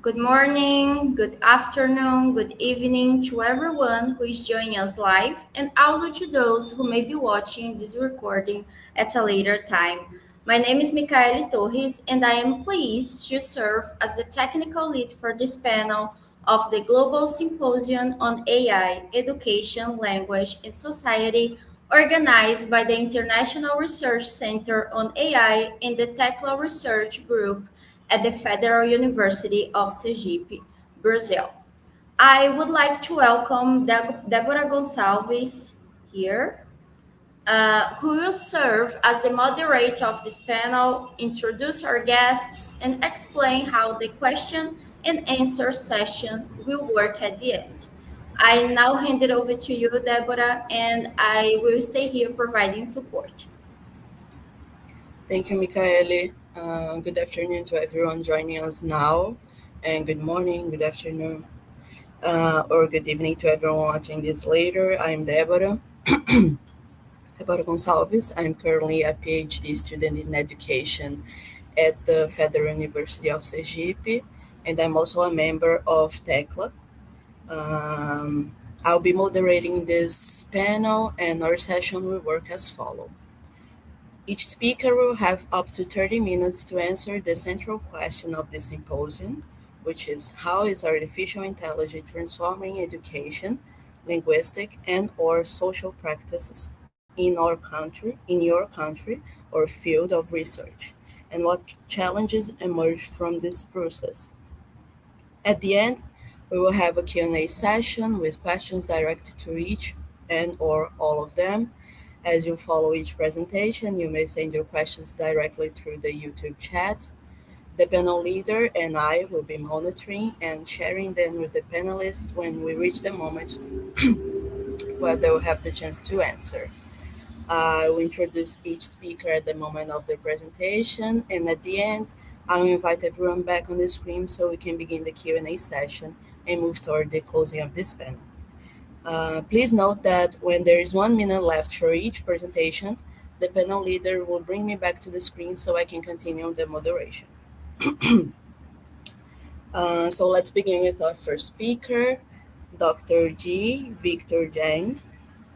Good morning, good afternoon, good evening to everyone who is joining us live, and also to those who may be watching this recording at a later time. My name is Micaele Torres, and I am pleased to serve as the technical lead for this panel of the Global Symposium on AI, Education, Language, and Society, organized by the International Research Center on AI and the Tecla Research Group at the Federal University of Sergipe, Brazil. I would like to welcome Deborah Gonçalves here, who will serve as the moderator of this panel, introduce our guests, and explain how the question and answer session will work at the end. I now hand it over to you, Deborah, and I will stay here providing support. Thank you, Micaele. Good afternoon to everyone joining us now, and good morning, good afternoon, or good evening to everyone watching this later. I'm Deborah, Deborah Gonçalves. I'm currently a PhD student in education at the Federal University of Sergipe, and I'm also a member of Tecla. I'll be moderating this panel, and our session will work as follows. Each speaker will have up to 30 minutes to answer the central question of the symposium, which is how is artificial intelligence transforming education, linguistic and/or social practices in your country or field of research, and what challenges emerge from this process. At the end, we will have a Q&A session with questions directed to each and/or all of them. As you follow each presentation, you may send your questions directly through the YouTube chat. The panel leader and I will be monitoring and sharing them with the panelists when we reach the moment where they will have the chance to answer. I will introduce each speaker at the moment of the presentation, and at the end, I will invite everyone back on the screen so we can begin the Q&A session and move toward the closing of this panel. Please note that when there is 1 minute left for each presentation, the panel leader will bring me back to the screen so I can continue the moderation. So let's begin with our first speaker, Dr. G. Victor Zhang.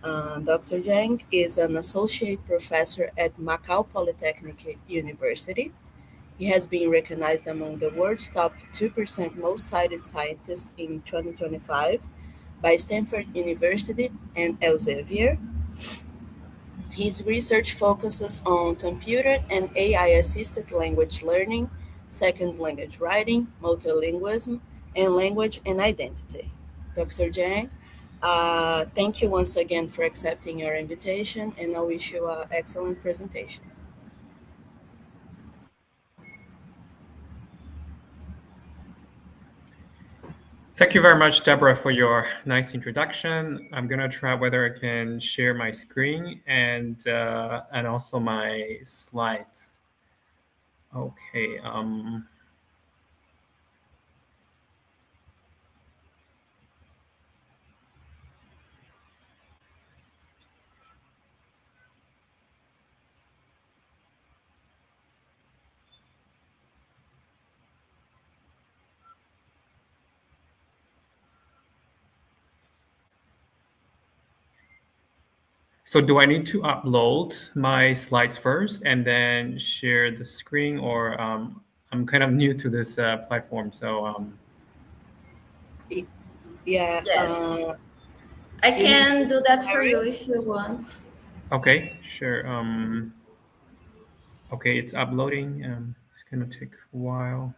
Dr. Zhang is an associate professor at Macao Polytechnic University. He has been recognized among the world's top 2% most cited scientists in 2025 by Stanford University and Elsevier. His research focuses on computer and AI-assisted language learning, second language writing, multilingualism, and language and identity. Dr. Zhang, thank you once again for accepting our invitation, and I wish you an excellent presentation. Thank you very much, Deborah, for your nice introduction. I'm gonna try whether I can share my screen and also my slides. Okay. So do I need to upload my slides first and then share the screen, or I'm kind of new to this platform, so Yeah, Yes, I you need can to do that for share you it. if you want. okay, sure. Okay, it's uploading. It's gonna take a while.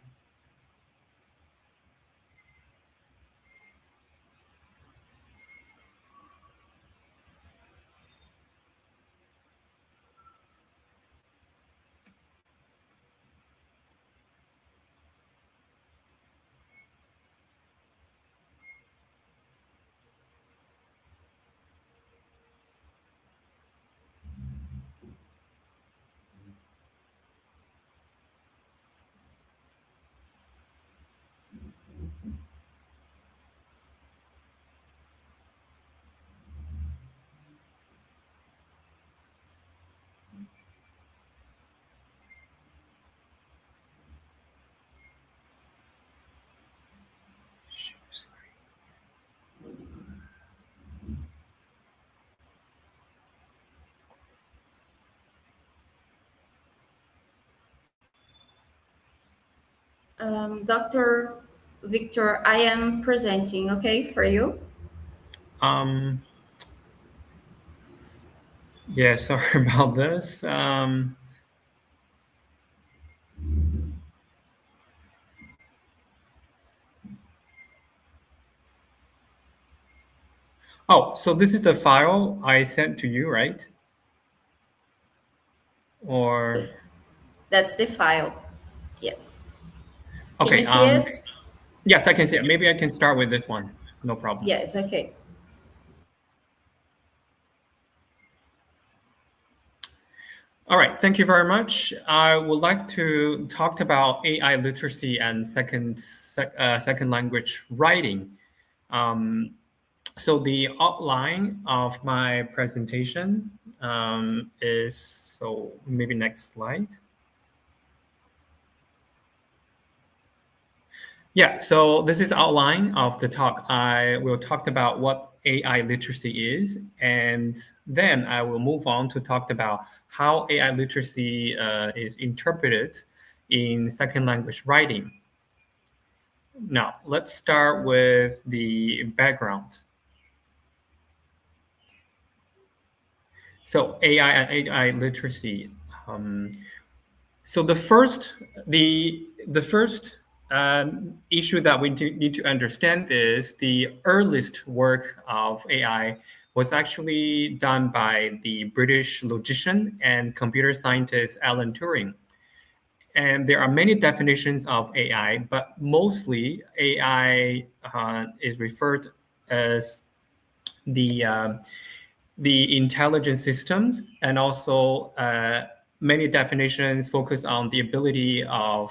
Dr. Victor, I am presenting, okay, for you? Yeah, sorry about this. Oh, so this is a file I sent to you, right? Or That's the file. Yes. Can you okay, see it? yes, I can see it. Maybe I can start with this one. No problem. Yes, okay. All right, thank you very much. I would like to talk about AI literacy and second language writing. Um, so the outline of my presentation is, so maybe next slide. Yeah, so this is outline of the talk. I will talk about what AI literacy is, and then I will move on to talk about how AI literacy is interpreted in second language writing. Now, let's start with the background. So AI and AI literacy. So the first issue that we need to understand is the earliest work of AI was actually done by the British logician and computer scientist Alan Turing. And there are many definitions of AI, but mostly AI is referred as the uh, the intelligent systems, and also many definitions focus on the ability of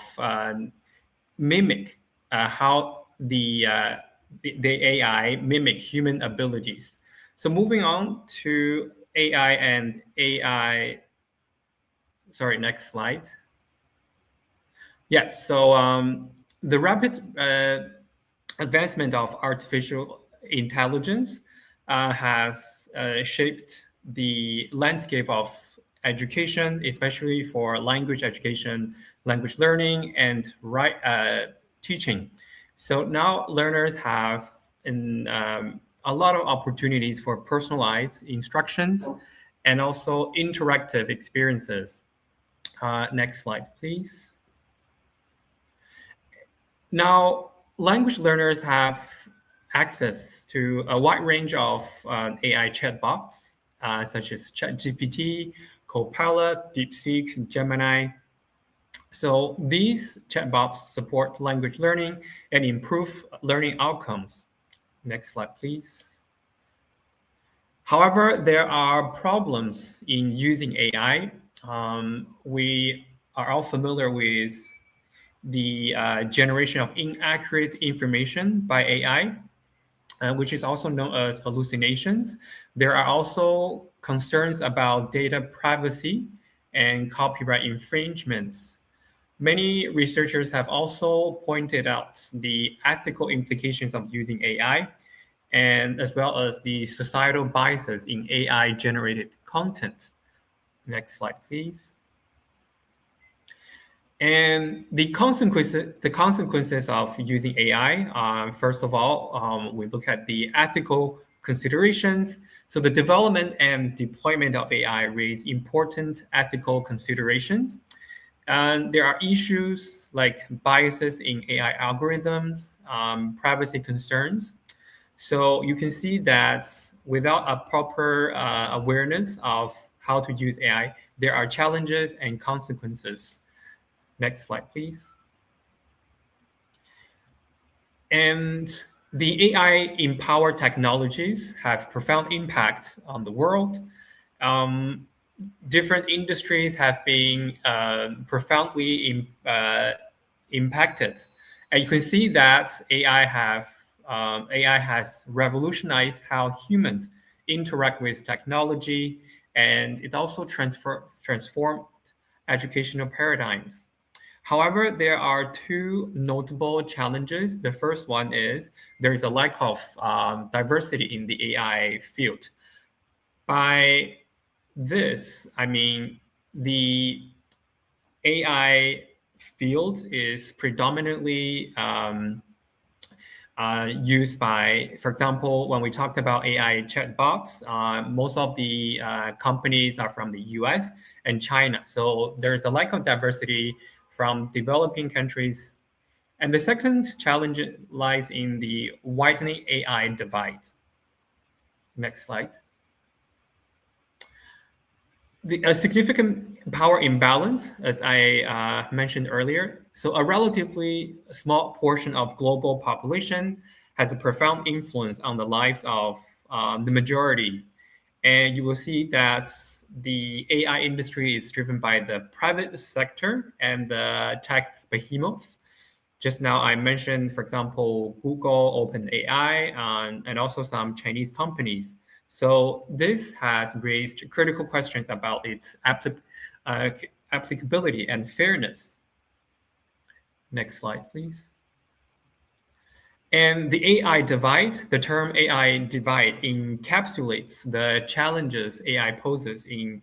mimic how the AI mimic human abilities. So moving on to AI and AI. Sorry, next slide. Yeah, so the rapid advancement of artificial intelligence has shaped the landscape of education, especially for language education, language learning, and teaching. So now learners have a lot of opportunities for personalized instructions and also interactive experiences. Next slide, please. Now, language learners have access to a wide range of AI chatbots, such as ChatGPT, Copilot, DeepSeek, Gemini. So these chatbots support language learning and improve learning outcomes. Next slide, please. However, there are problems in using AI. We are all familiar with the generation of inaccurate information by AI, which is also known as hallucinations. There are also concerns about data privacy and copyright infringements. Many researchers have also pointed out the ethical implications of using AI, and as well as the societal biases in AI generated content. Next slide, please. And the consequences of using AI, first of all, we look at the ethical considerations. So the development and deployment of AI raise important ethical considerations. And there are issues like biases in AI algorithms, privacy concerns. So you can see that without a proper awareness of how to use AI, there are challenges and consequences. Next slide, please. And the AI-empowered technologies have profound impact on the world. Different industries have been profoundly impacted. And you can see that AI has revolutionized how humans interact with technology, and it also transformed educational paradigms. However, there are two notable challenges. The first one is there is a lack of diversity in the AI field. By this, I mean the AI field is predominantly used by, for example, when we talked about AI chatbots, most of the companies are from the US and China. So there's a lack of diversity from developing countries. And the second challenge lies in the widening AI divide. Next slide. A significant power imbalance, as I mentioned earlier. So a relatively small portion of global population has a profound influence on the lives of the majorities. And you will see that the AI industry is driven by the private sector and the tech behemoths. Just now I mentioned, for example, Google, OpenAI, and also some Chinese companies. So this has raised critical questions about its applicability and fairness. Next slide, please. And the AI divide, the term AI divide encapsulates the challenges AI poses in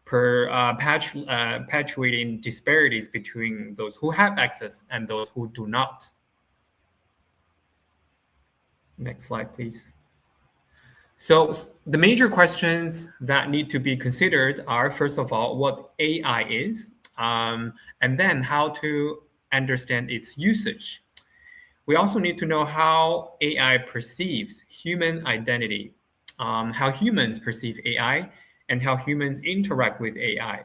perpetuating disparities between those who have access and those who do not. Next slide, please. So the major questions that need to be considered are, first of all, what AI is, and then how to understand its usage. We also need to know how AI perceives human identity, how humans perceive AI, and how humans interact with AI.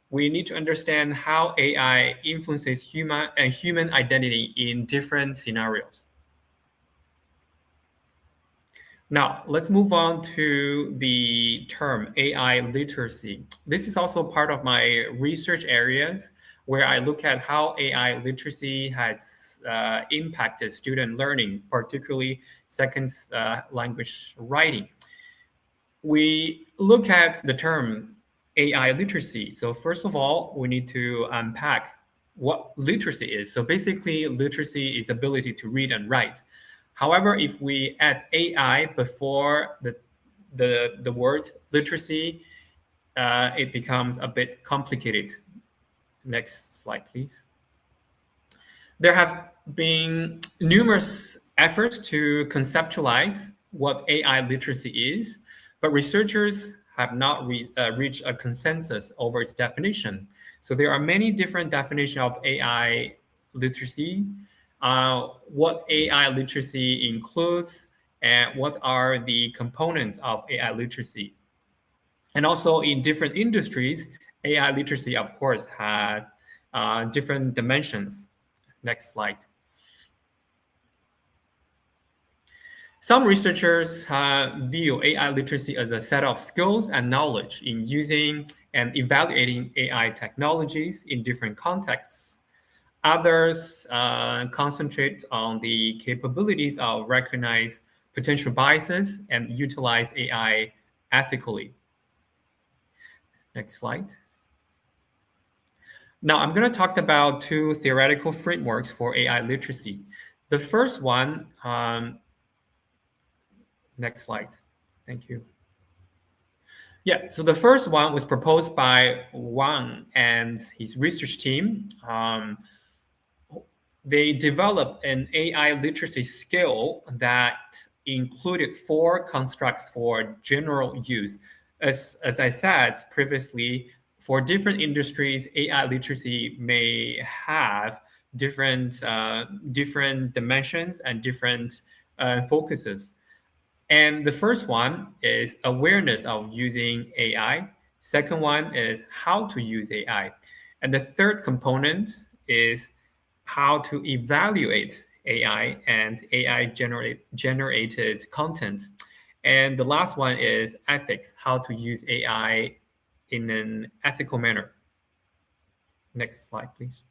We need to understand how AI influences human identity in different scenarios. Now, let's move on to the term AI literacy. This is also part of my research areas where I look at how AI literacy has impacted student learning, particularly second language writing. We look at the term AI literacy. So first of all, we need to unpack what literacy is. So basically, literacy is ability to read and write. However, if we add AI before the word literacy, it becomes a bit complicated. Next slide, please. There have been numerous efforts to conceptualize what AI literacy is, but researchers have not reached a consensus over its definition. So there are many different definitions of AI literacy, what AI literacy includes, and what are the components of AI literacy. And also in different industries, AI literacy, of course, has different dimensions. Next slide. Some researchers view AI literacy as a set of skills and knowledge in using and evaluating AI technologies in different contexts. Others concentrate on the capabilities of recognize potential biases and utilize AI ethically. Next slide. Now, I'm going to talk about two theoretical frameworks for AI literacy. The first one, next slide. Thank you. Yeah, so the first one was proposed by Zhang and his research team. They developed an AI literacy skill that included 4 constructs for general use. As I said previously, for different industries, AI literacy may have different dimensions and different focuses. And the first one is awareness of using AI. Second one is how to use AI. And the third component is how to evaluate AI and AI generated content. And the last one is ethics, how to use AI in an ethical manner. Next slide, please.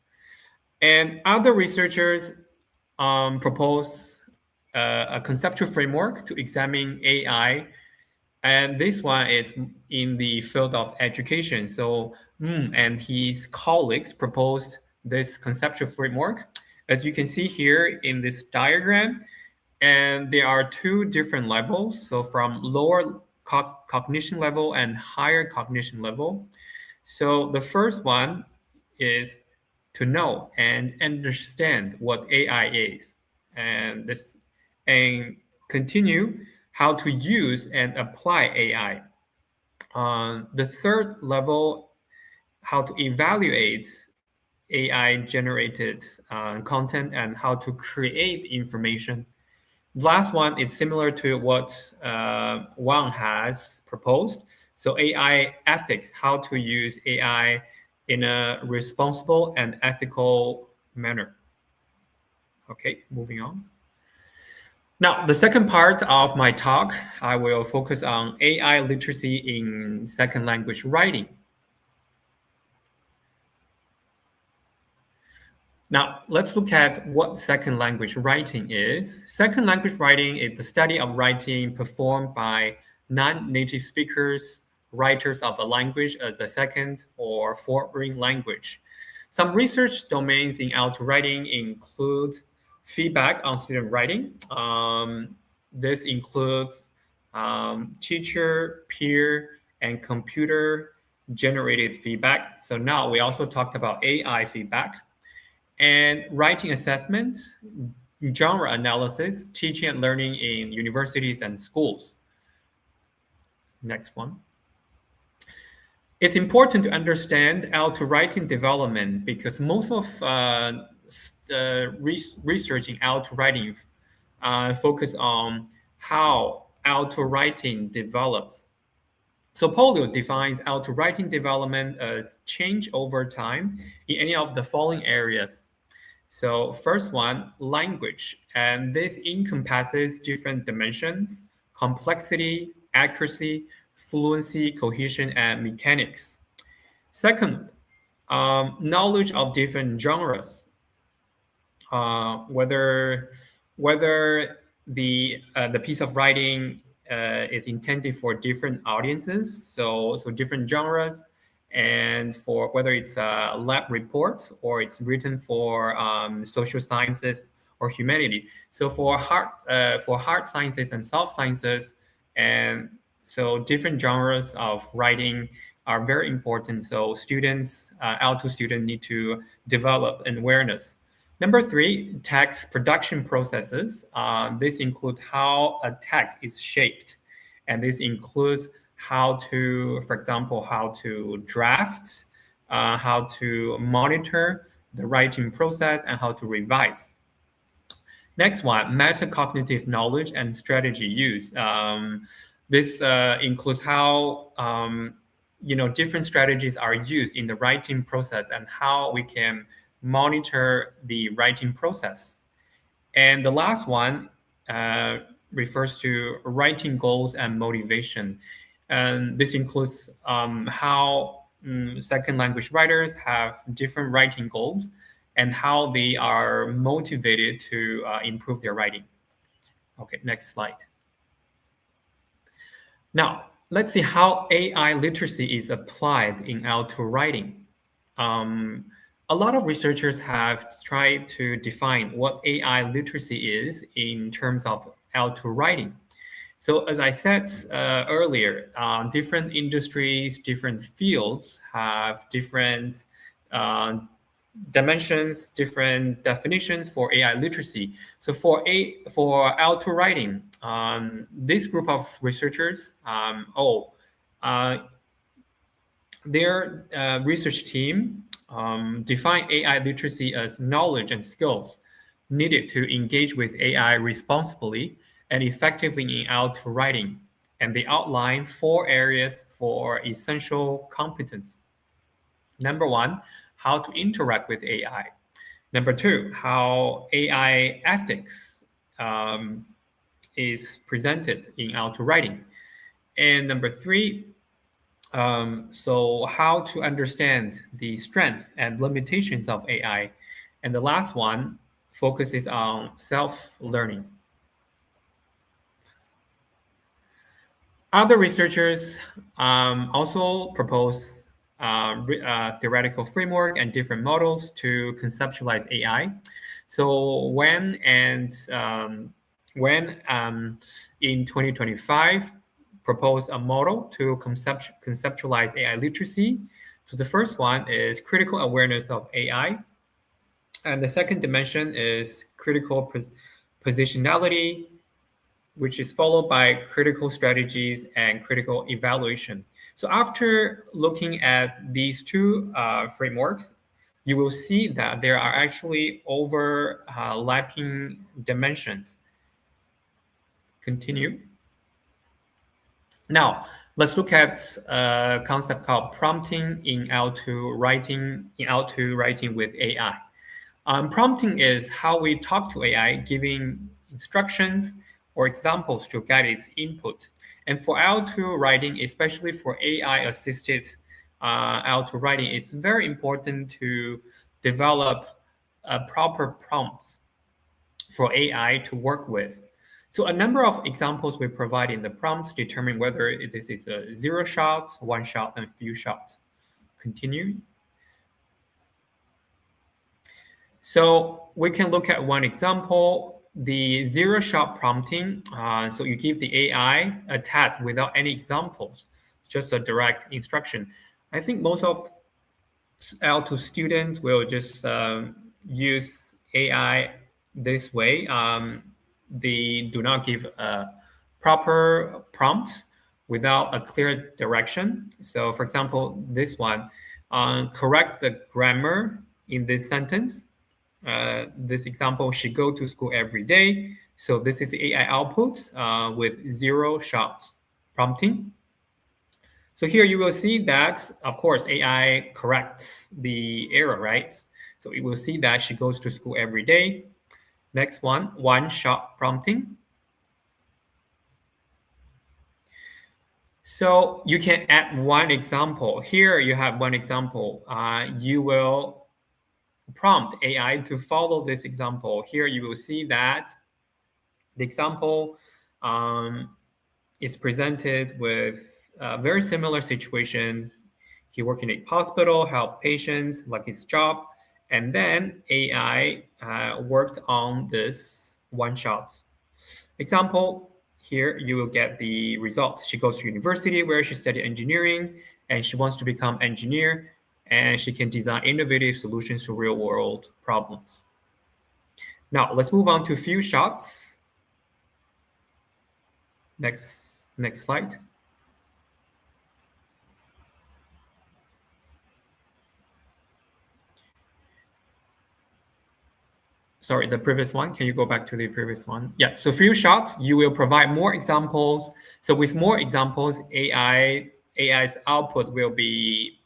And other researchers propose a conceptual framework to examine AI. And this one is in the field of education. So and his colleagues proposed this conceptual framework. As you can see here in this diagram, and there are 2 different levels. So from lower cognition level and higher cognition level. So the first one is to know and understand what AI is, and continue how to use and apply AI. The third level, how to evaluate AI generated content and how to create information. The last one is similar to what Wang has proposed. So AI ethics, how to use AI in a responsible and ethical manner. Okay, moving on. Now, the second part of my talk, I will focus on AI literacy in second language writing. Now, let's look at what second language writing is. Second language writing is the study of writing performed by non-native speakers, writers of a language as a second or foreign language. Some research domains in auto writing include feedback on student writing. This includes teacher, peer, and computer generated feedback. So now we also talked about AI feedback. And writing assessments, genre analysis, teaching and learning in universities and schools. Next one. It's important to understand auto writing development because most of research in auto writing focus on how auto writing develops. So Polio defines auto writing development as change over time in any of the following areas. So first one, language, and this encompasses different dimensions: complexity, accuracy, fluency, cohesion, and mechanics. Second, knowledge of different genres, whether the piece of writing is intended for different audiences, so different genres, and for whether it's lab reports or it's written for social sciences or humanity. So for hard sciences and soft sciences, and so different genres of writing are very important. So students, auto students need to develop an awareness. Number three, text production processes. This includes how a text is shaped, and this includes how to, for example, how to draft, how to monitor the writing process, and how to revise. Next one, metacognitive knowledge and strategy use. This includes how different strategies are used in the writing process and how we can monitor the writing process. And the last one refers to writing goals and motivation. And this includes how second language writers have different writing goals and how they are motivated to improve their writing. Okay, next slide. Now, let's see how AI literacy is applied in auto writing. A lot of researchers have tried to define what AI literacy is in terms of auto writing. So as I said earlier, different industries, different fields have different dimensions, different definitions for AI literacy. So for auto writing, this group of researchers, their research team define AI literacy as knowledge and skills needed to engage with AI responsibly and effectively in auto writing. And they outline 4 areas for essential competence. Number 1, how to interact with AI. Number 2, how AI ethics is presented in auto writing. And number 3, so how to understand the strength and limitations of AI. And the last one focuses on self-learning. Other researchers also propose theoretical framework and different models to conceptualize AI. So when in 2025, propose a model to conceptualize AI literacy. So the first one is critical awareness of AI. And the second dimension is critical positionality, which is followed by critical strategies and critical evaluation. So after looking at these two frameworks, you will see that there are actually overlapping dimensions. Continue. Now, let's look at a concept called prompting in L2 writing with AI. Prompting is how we talk to AI, giving instructions or examples to guide its input. And for L2 writing, especially for AI-assisted L2 writing, it's very important to develop proper prompts for AI to work with. So a number of examples we provide in the prompts determine whether this is a 0 shot, 1 shot, and few shots. Continue. So we can look at one example, the 0 shot prompting. So you give the AI a task without any examples, just a direct instruction. I think most of L2 students will just use AI this way. They do not give a proper prompt without a clear direction. So for example, this one, correct the grammar in this sentence. This example, she go to school every day. So this is AI output with 0 shots prompting. So here you will see that, of course, AI corrects the error, right? So you will see that she goes to school every day. Next one shot prompting. So you can add one example. Here you have one example. You will prompt AI to follow this example. Here you will see that the example is presented with a very similar situation. He worked in a hospital, helped patients, like his job, and then AI worked on this one shot. Example, here you will get the results. She goes to university where she studied engineering, and she wants to become engineer, and she can design innovative solutions to real world problems. Now let's move on to few shots. Next slide. Sorry, the previous one. Can you go back to the previous one? Yeah, so few shots, you will provide more examples. So with more examples, AI's output will be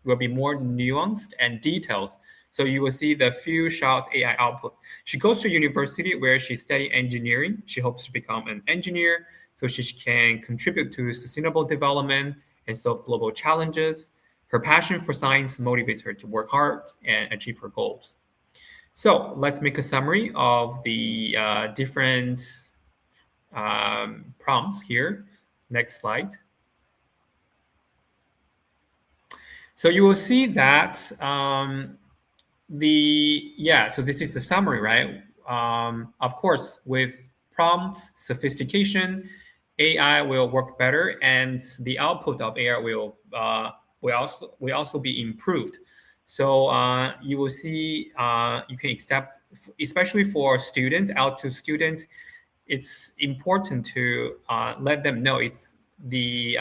more nuanced and detailed. So you will see the few shot AI output. She goes to university where she studied engineering. She hopes to become an engineer so she can contribute to sustainable development and solve global challenges. Her passion for science motivates her to work hard and achieve her goals. So let's make a summary of the different prompts here. Next slide. So you will see that so this is the summary, right? Of course, with prompt sophistication, AI will work better, and the output of AI will also be improved. So you will see you can accept, especially for students, L2 students, it's important to let them know it's the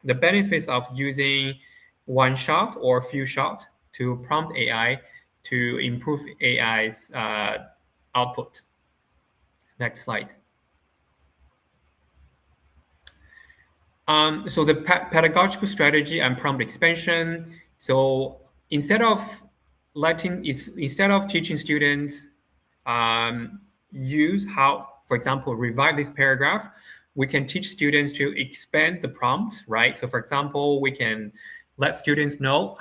benefits of using one shot or few shots to prompt AI to improve AI's output. Next slide. So the pedagogical strategy and prompt expansion. So instead of teaching students use how, for example, revise this paragraph, we can teach students to expand the prompt, right? So for example, we can let students know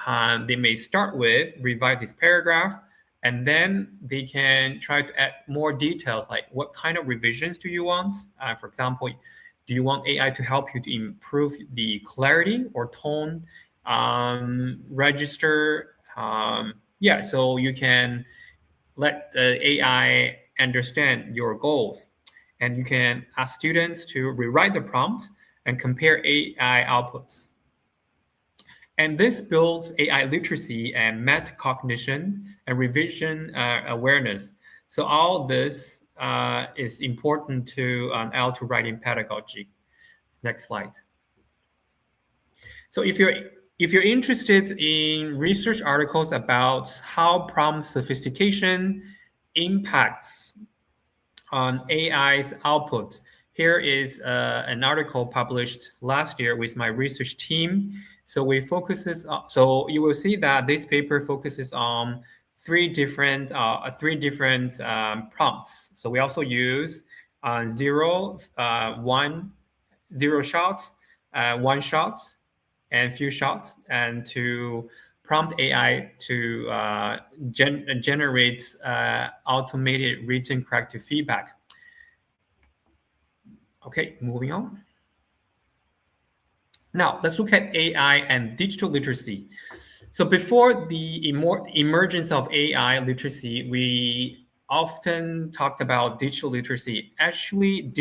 they may start with revise this paragraph, and then they can try to add more details, like what kind of revisions do you want? For example, do you want AI to help you to improve the clarity or tone register? So you can let the AI understand your goals, and you can ask students to rewrite the prompt and compare AI outputs. And this builds AI literacy and metacognition and revision awareness. So all this is important to L2 writing pedagogy. Next slide. So if you're interested in research articles about how prompt sophistication impacts on AI's output, here is an article published last year with my research team. So so you will see that this paper focuses on three different prompts. So we also use zero, one, zero shots, one shots, and few shots, and to prompt AI to generate automated written corrective feedback. Okay, moving on. Now, let's look at AI and digital literacy. So before the emergence of AI literacy, we often talked about digital literacy. Actually,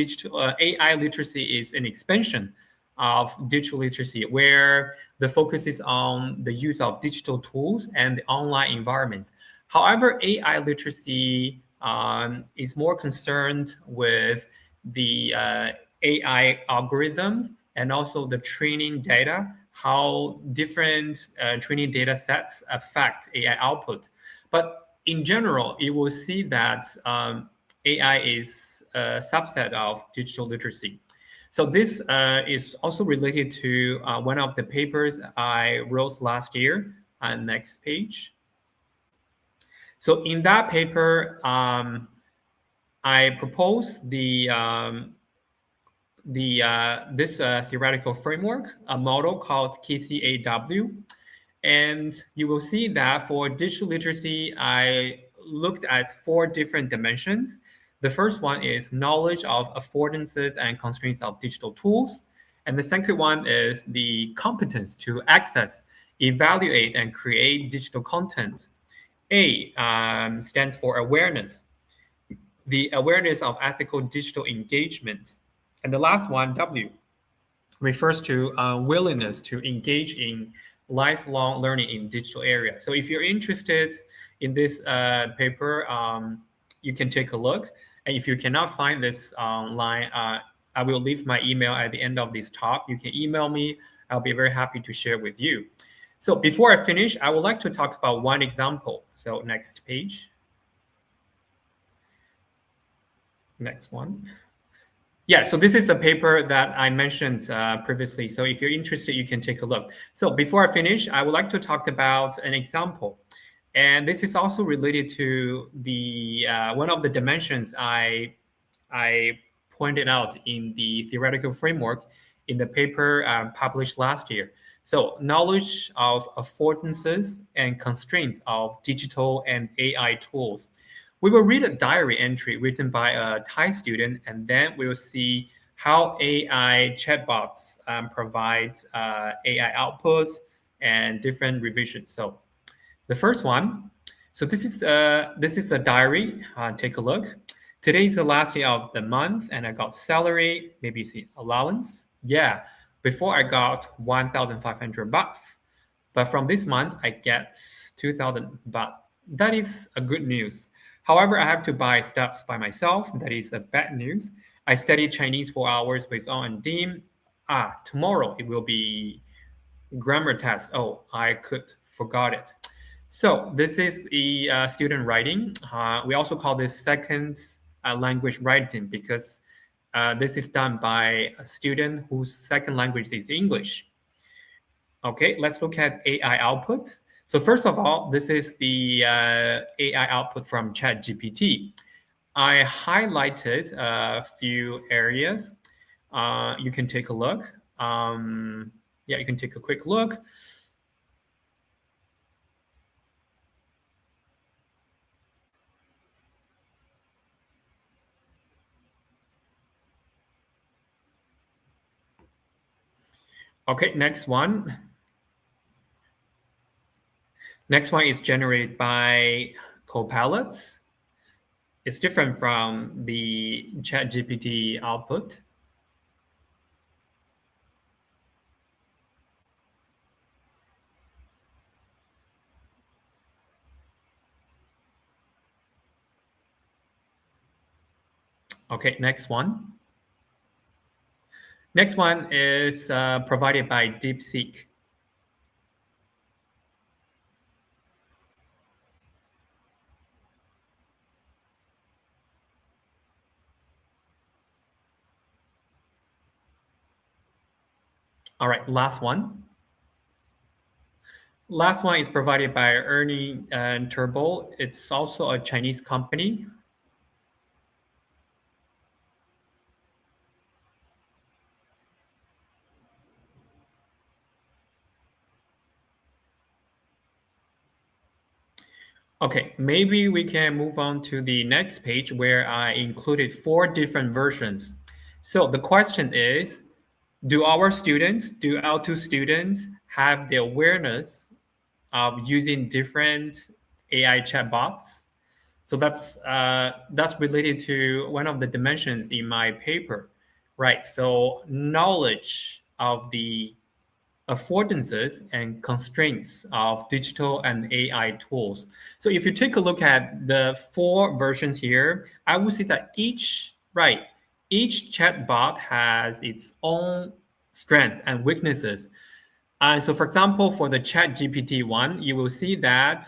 AI literacy is an expansion of digital literacy, where the focus is on the use of digital tools and the online environments. However, AI literacy is more concerned with the AI algorithms and also the training data, how different training data sets affect AI output. But in general, you will see that AI is a subset of digital literacy. So this is also related to one of the papers I wrote last year. Next page. So in that paper, I proposed this theoretical framework, a model called KCAW. And you will see that for digital literacy, I looked at 4 different dimensions. The first one is knowledge of affordances and constraints of digital tools. And the second one is the competence to access, evaluate, and create digital content. A stands for awareness, the awareness of ethical digital engagement. And the last one, W, refers to willingness to engage in lifelong learning in digital area. So if you're interested in this paper, you can take a look. And if you cannot find this online, I will leave my email at the end of this talk. You can email me. I'll be very happy to share with you. So before I finish, I would like to talk about one example. So next page. Next one. Yeah, so this is a paper that I mentioned previously. So if you're interested, you can take a look. So before I finish, I would like to talk about an example. And this is also related to the one of the dimensions I pointed out in the theoretical framework in the paper published last year. So knowledge of affordances and constraints of digital and AI tools. We will read a diary entry written by a Thai student, and then we will see how AI chatbots provide AI outputs and different revisions. So the first one, so this is a diary. Take a look. Today is the last day of the month, and I got salary. Maybe you see allowance. Yeah, before I got 1,500 baht, but from this month I get 2,000 baht. That is a good news. However, I have to buy stuffs by myself. That is a bad news. I studied Chinese 4 hours with On and Dean. Tomorrow it will be grammar test. Oh, I could forgot it. So this is the student writing. We also call this second language writing because this is done by a student whose second language is English. Okay, let's look at AI output. So first of all, this is the AI output from ChatGPT. I highlighted a few areas. You can take a look. Yeah, you can take a quick look. Okay, next one. Next one is generated by Copilots. It's different from the ChatGPT output. Okay, next one. Next one is provided by DeepSeek. All right, last one. Last one is provided by Ernie and Turbo. It's also a Chinese company. Okay, maybe we can move on to the next page where I included 4 different versions. So the question is, do our two students have the awareness of using different AI chatbots? So that's related to one of the dimensions in my paper, right? So knowledge of the affordances and constraints of digital and AI tools. So if you take a look at the 4 versions here, I would say that each chatbot has its own strengths and weaknesses. So, for example, for the Chat GPT one, you will see that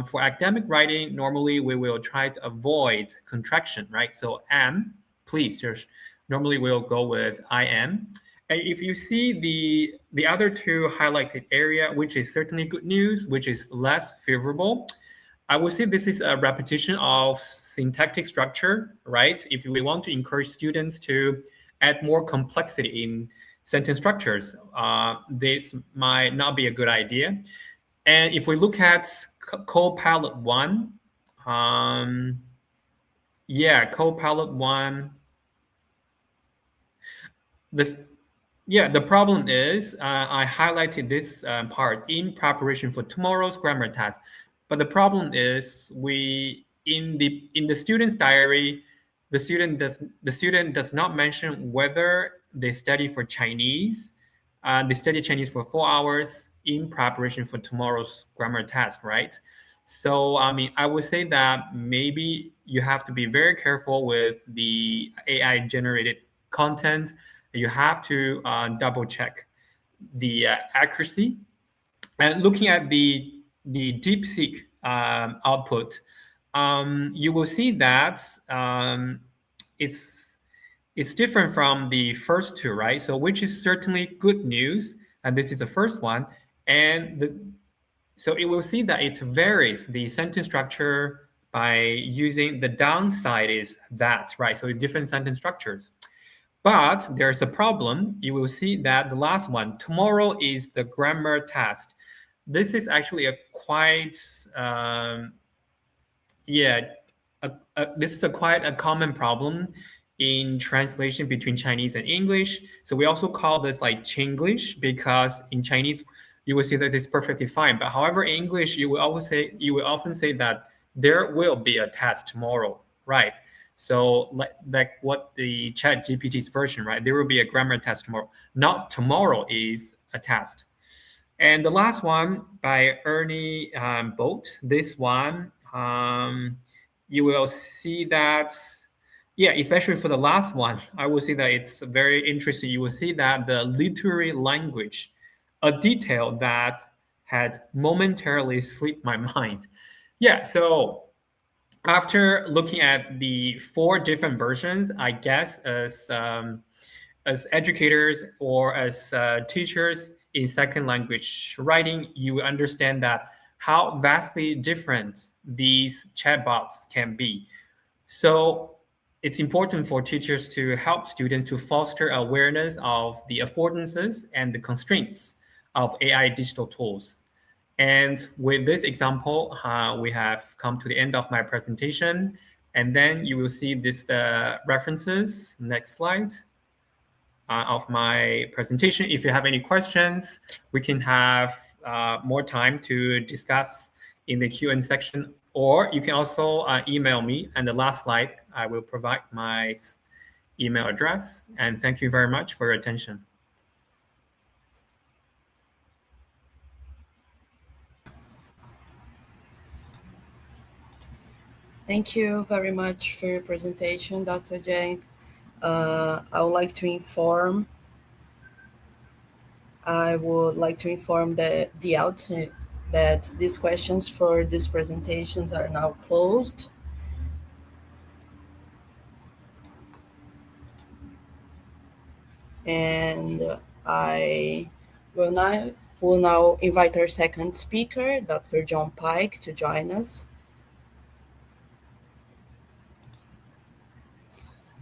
for academic writing, normally we will try to avoid contraction, right? So, please, just normally we'll go with I am. And if you see the other 2 highlighted area, which is certainly good news, which is less favorable, I would say this is a repetition of syntactic structure, right? If we want to encourage students to add more complexity in sentence structures, this might not be a good idea. And if we look at Copilot 1, Copilot 1, the the problem is I highlighted this part in preparation for tomorrow's grammar test. But the problem is we in the student's diary, the student does not mention whether they study for Chinese. They study Chinese for 4 hours in preparation for tomorrow's grammar test, right? So I mean, I would say that maybe you have to be very careful with the AI generated content. You have to double check the accuracy. And looking at the DeepSeek output, you will see that it's it's different from the first 2, right? So which is certainly good news, and this is the first one. And so it will see that it varies the sentence structure by using the downside is that, right? So different sentence structures. But there's a problem. You will see that the last one, tomorrow is the grammar test. This is actually a quite, yeah, this is a quite a common problem in translation between Chinese and English. So we also call this like Chinglish because in Chinese you will see that it's perfectly fine. But however, in English you will often say that there will be a test tomorrow, right? So like what the Chat GPT's version, right? There will be a grammar test tomorrow. Not tomorrow is a test. And the last one by Ernie Bolt. This one, you will see that, yeah, especially for the last one, I will say that it's very interesting. You will see that the literary language, a detail that had momentarily slipped my mind. Yeah, so after looking at the 4 different versions, I guess as educators or as teachers in second language writing, you will understand that how vastly different these chatbots can be. So it's important for teachers to help students to foster awareness of the affordances and the constraints of AI digital tools. And with this example, we have come to the end of my presentation. And then you will see this references. Next slide of my presentation. If you have any questions, we can have more time to discuss in the Q&A section, or you can also email me. And the last slide, I will provide my email address. And thank you very much for your attention. Thank you very much for your presentation, Dr. Zhang. I would like to inform the outset that these questions for these presentations are now closed. And I will now invite our second speaker, Dr. John Pike, to join us.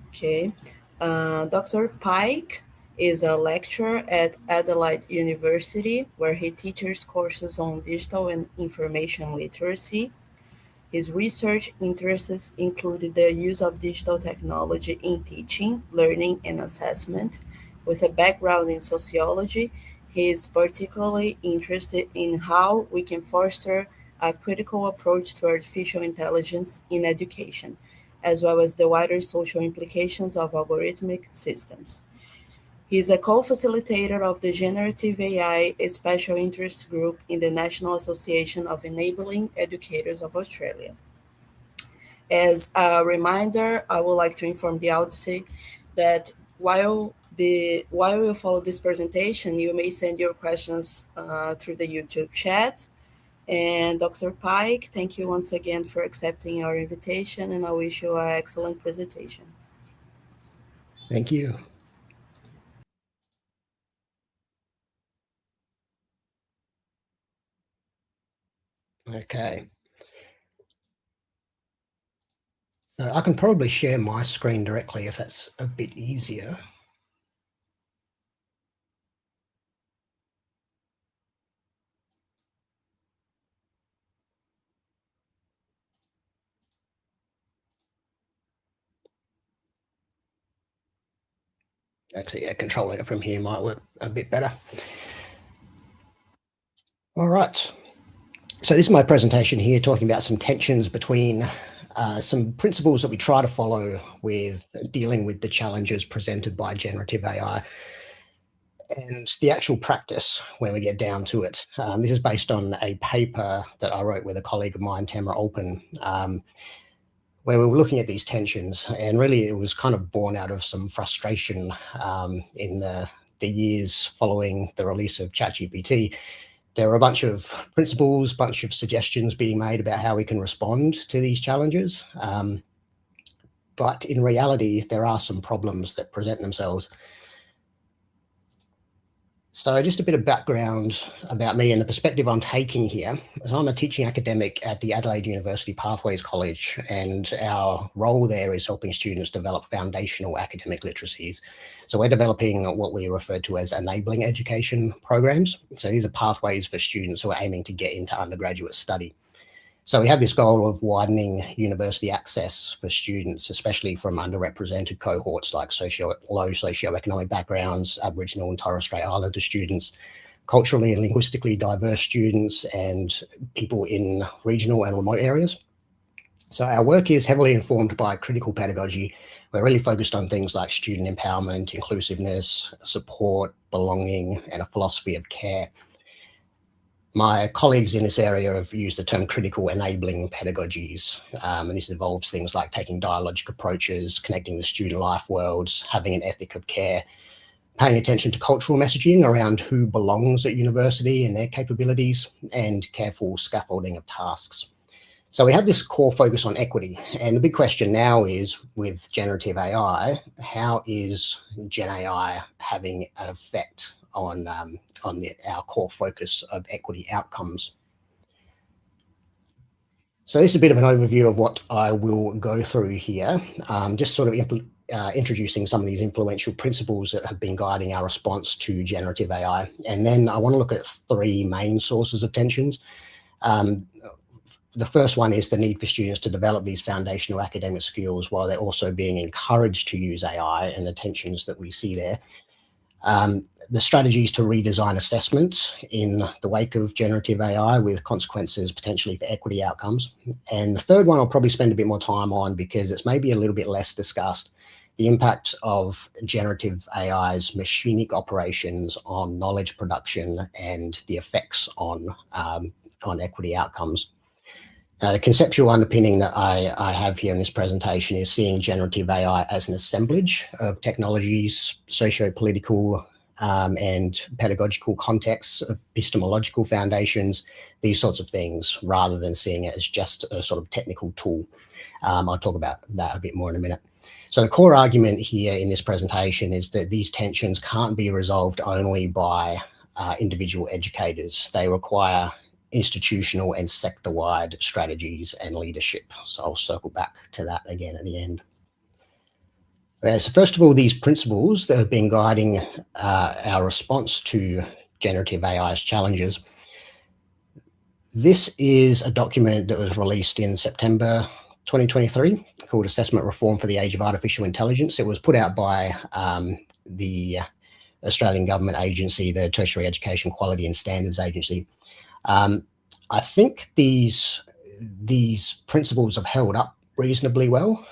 Okay. Dr. Pike is a lecturer at Adelaide University, where he teaches courses on digital and information literacy. His research interests include the use of digital technology in teaching, learning, and assessment. With a background in sociology, he is particularly interested in how we can foster a critical approach to artificial intelligence in education, as well as the wider social implications of algorithmic systems. He is a co-facilitator of the Generative AI Special Interest Group in the National Association of Enabling Educators of Australia. As a reminder, I would like to inform the audience that while you follow this presentation, you may send your questions through the YouTube chat. And Dr. Pike, thank you once again for accepting our invitation, and I wish you an excellent presentation. Thank you. Okay. So I can probably share my screen directly if that's a bit easier. Actually, yeah, controlling it from here might work a bit better. All right. So this is my presentation here talking about some tensions between some principles that we try to follow with dealing with the challenges presented by generative AI and the actual practice when we get down to it. This is based on a paper that I wrote with a colleague of mine, Tamara Alpin, where we were looking at these tensions, and really it was kind of born out of some frustration in the years following the release of ChatGPT. There were a bunch of principles, bunch of suggestions being made about how we can respond to these challenges. But in reality, there are some problems that present themselves. So just a bit of background about me and the perspective I'm taking here. So I'm a teaching academic at the Adelaide University Pathways College, and our role there is helping students develop foundational academic literacies. So we're developing what we refer to as enabling education programs. So these are pathways for students who are aiming to get into undergraduate study. So we have this goal of widening university access for students, especially from underrepresented cohorts like low socioeconomic backgrounds, Aboriginal and Torres Strait Islander students, culturally and linguistically diverse students, and people in regional and remote areas. So our work is heavily informed by critical pedagogy. We're really focused on things like student empowerment, inclusiveness, support, belonging, and a philosophy of care. My colleagues in this area have used the term critical enabling pedagogies, and this involves things like taking dialogic approaches, connecting the student life worlds, having an ethic of care, paying attention to cultural messaging around who belongs at university and their capabilities, and careful scaffolding of tasks. So we have this core focus on equity, and the big question now is, with generative AI, how is Gen AI having an effect on our core focus of equity outcomes? So this is a bit of an overview of what I will go through here, just sort of introducing some of these influential principles that have been guiding our response to generative AI. And then I want to look at three main sources of tensions. The first one is the need for students to develop these foundational academic skills while they're also being encouraged to use AI, and the tensions that we see there. The strategies to redesign assessments in the wake of generative AI with consequences potentially for equity outcomes. And the third one I'll probably spend a bit more time on because it's maybe a little bit less discussed, the impact of generative AI's machinic operations on knowledge production and the effects on equity outcomes. The conceptual underpinning that I have here in this presentation is seeing generative AI as an assemblage of technologies, socio-political and pedagogical contexts, epistemological foundations, these sorts of things, rather than seeing it as just a sort of technical tool. I'll talk about that a bit more in a minute. So the core argument here in this presentation is that these tensions can't be resolved only by individual educators. They require institutional and sector-wide strategies and leadership. So I'll circle back to that again at the end. So first of all, these principles that have been guiding our response to generative AI's challenges. This is a document that was released in September 2023 called Assessment Reform for the Age of Artificial Intelligence. It was put out by the Australian government agency, the Tertiary Education Quality and Standards Agency. I think these principles have held up reasonably well.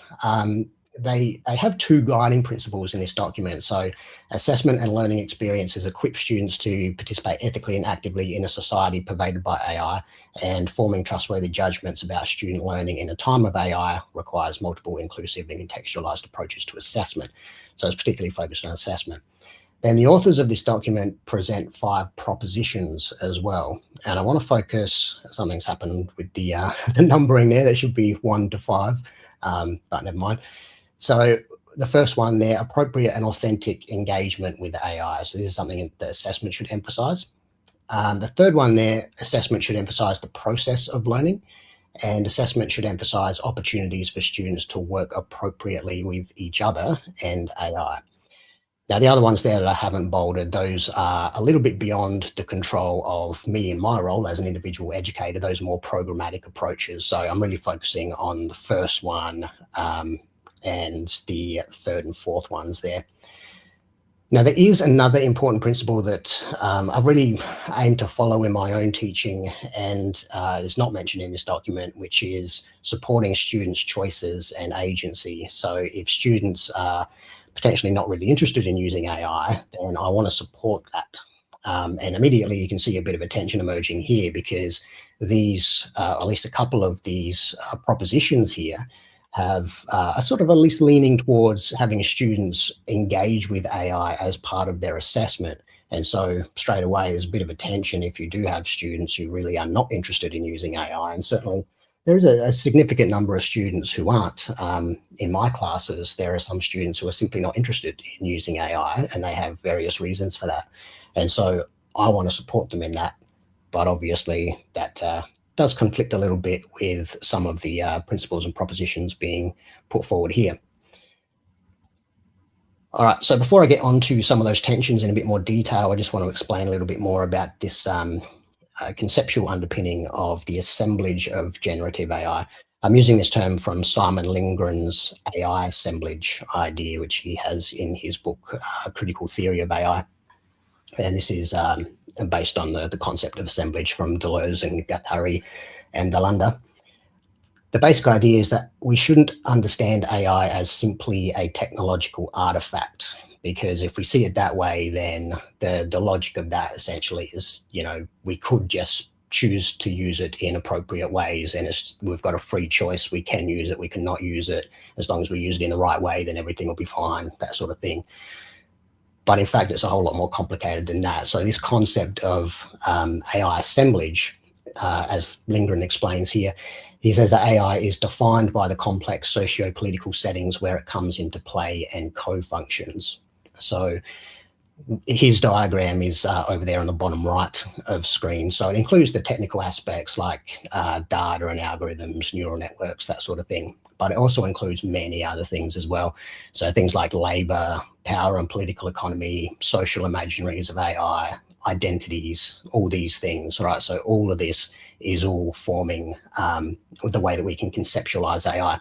They have two guiding principles in this document. So assessment and learning experiences equip students to participate ethically and actively in a society pervaded by AI, and forming trustworthy judgments about student learning in a time of AI requires multiple, inclusive and contextualized approaches to assessment. So it's particularly focused on assessment. Then the authors of this document present 5 propositions as well. And I want to focus, something's happened with the numbering there, that should be 1 to 5, but never mind. So the first one there, appropriate and authentic engagement with AI. So this is something that assessment should emphasize. The third one there, assessment should emphasize the process of learning, and assessment should emphasize opportunities for students to work appropriately with each other and AI. Now, the other ones there that I haven't bolded, those are a little bit beyond the control of me in my role as an individual educator. Those are more programmatic approaches. So I'm really focusing on the first one and the third and fourth ones there. Now, there is another important principle that I've really aimed to follow in my own teaching, and is not mentioned in this document, which is supporting students' choices and agency. So if students are potentially not really interested in using AI, then I want to support that. And immediately you can see a bit of a tension emerging here, because these, at least a couple of these propositions here, have a sort of at least leaning towards having students engage with AI as part of their assessment. And so straight away, there's a bit of a tension if you do have students who really are not interested in using AI. And certainly there is a significant number of students who aren't. In my classes, there are some students who are simply not interested in using AI, and they have various reasons for that. And so I want to support them in that. But obviously that does conflict a little bit with some of the principles and propositions being put forward here. All right, so before I get on to some of those tensions in a bit more detail, I just want to explain a little bit more about this conceptual underpinning of the assemblage of generative AI. I'm using this term from Simon Lindgren's AI assemblage idea, which he has in his book, Critical Theory of AI. And this is based on the concept of assemblage from Deleuze and Guattari and Delanda. The basic idea is that we shouldn't understand AI as simply a technological artifact, because if we see it that way, then the logic of that essentially is, we could just choose to use it in appropriate ways, and we've got a free choice. We can use it, we can not use it. As long as we use it in the right way, then everything will be fine, that sort of thing. But in fact, it's a whole lot more complicated than that. So this concept of AI assemblage, as Lindgren explains here, he says that AI is defined by the complex socio-political settings where it comes into play and co-functions. So his diagram is over there on the bottom right of screen. So it includes the technical aspects like data and algorithms, neural networks, that sort of thing. But it also includes many other things as well. So things like labor, power and political economy, social imaginaries of AI, identities, all these things, right? So all of this is all forming the way that we can conceptualize AI.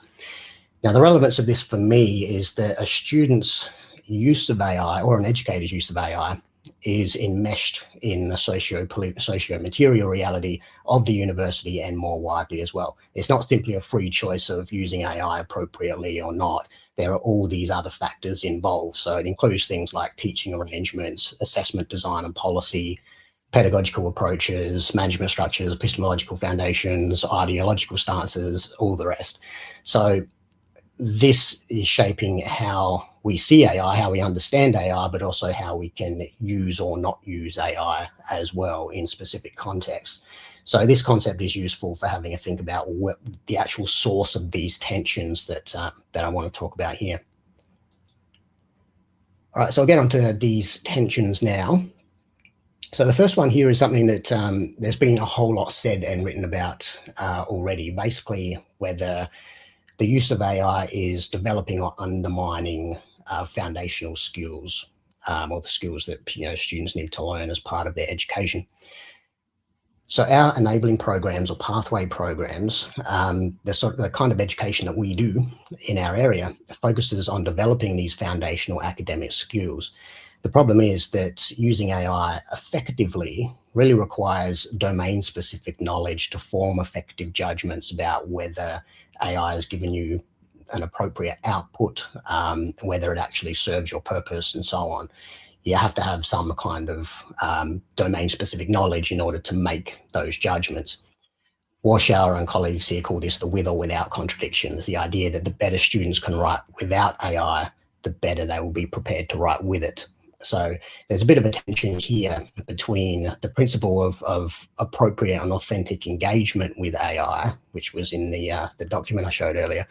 Now, the relevance of this for me is that a student's use of AI, or an educator's use of AI, is enmeshed in the socio-material reality of the university, and more widely as well. It's not simply a free choice of using AI appropriately or not. There are all these other factors involved. So it includes things like teaching arrangements, assessment design and policy, pedagogical approaches, management structures, epistemological foundations, ideological stances, all the rest. So this is shaping how we see AI, how we understand AI, but also how we can use or not use AI as well in specific contexts. So this concept is useful for having a think about what the actual source of these tensions that I want to talk about here. All right, so I'll get onto these tensions now. So the first one here is something that there's been a whole lot said and written about already, basically whether the use of AI is developing or undermining foundational skills or the skills that students need to learn as part of their education. So our enabling programs or pathway programs, the kind of education that we do in our area focuses on developing these foundational academic skills. The problem is that using AI effectively really requires domain-specific knowledge to form effective judgments about whether AI has given you an appropriate output, whether it actually serves your purpose, and so on. You have to have some kind of domain-specific knowledge in order to make those judgments. Warshauer and colleagues here call this the with or without contradictions, the idea that the better students can write without AI, the better they will be prepared to write with it. So there's a bit of a tension here between the principle of appropriate and authentic engagement with AI, which was in the document I showed earlier,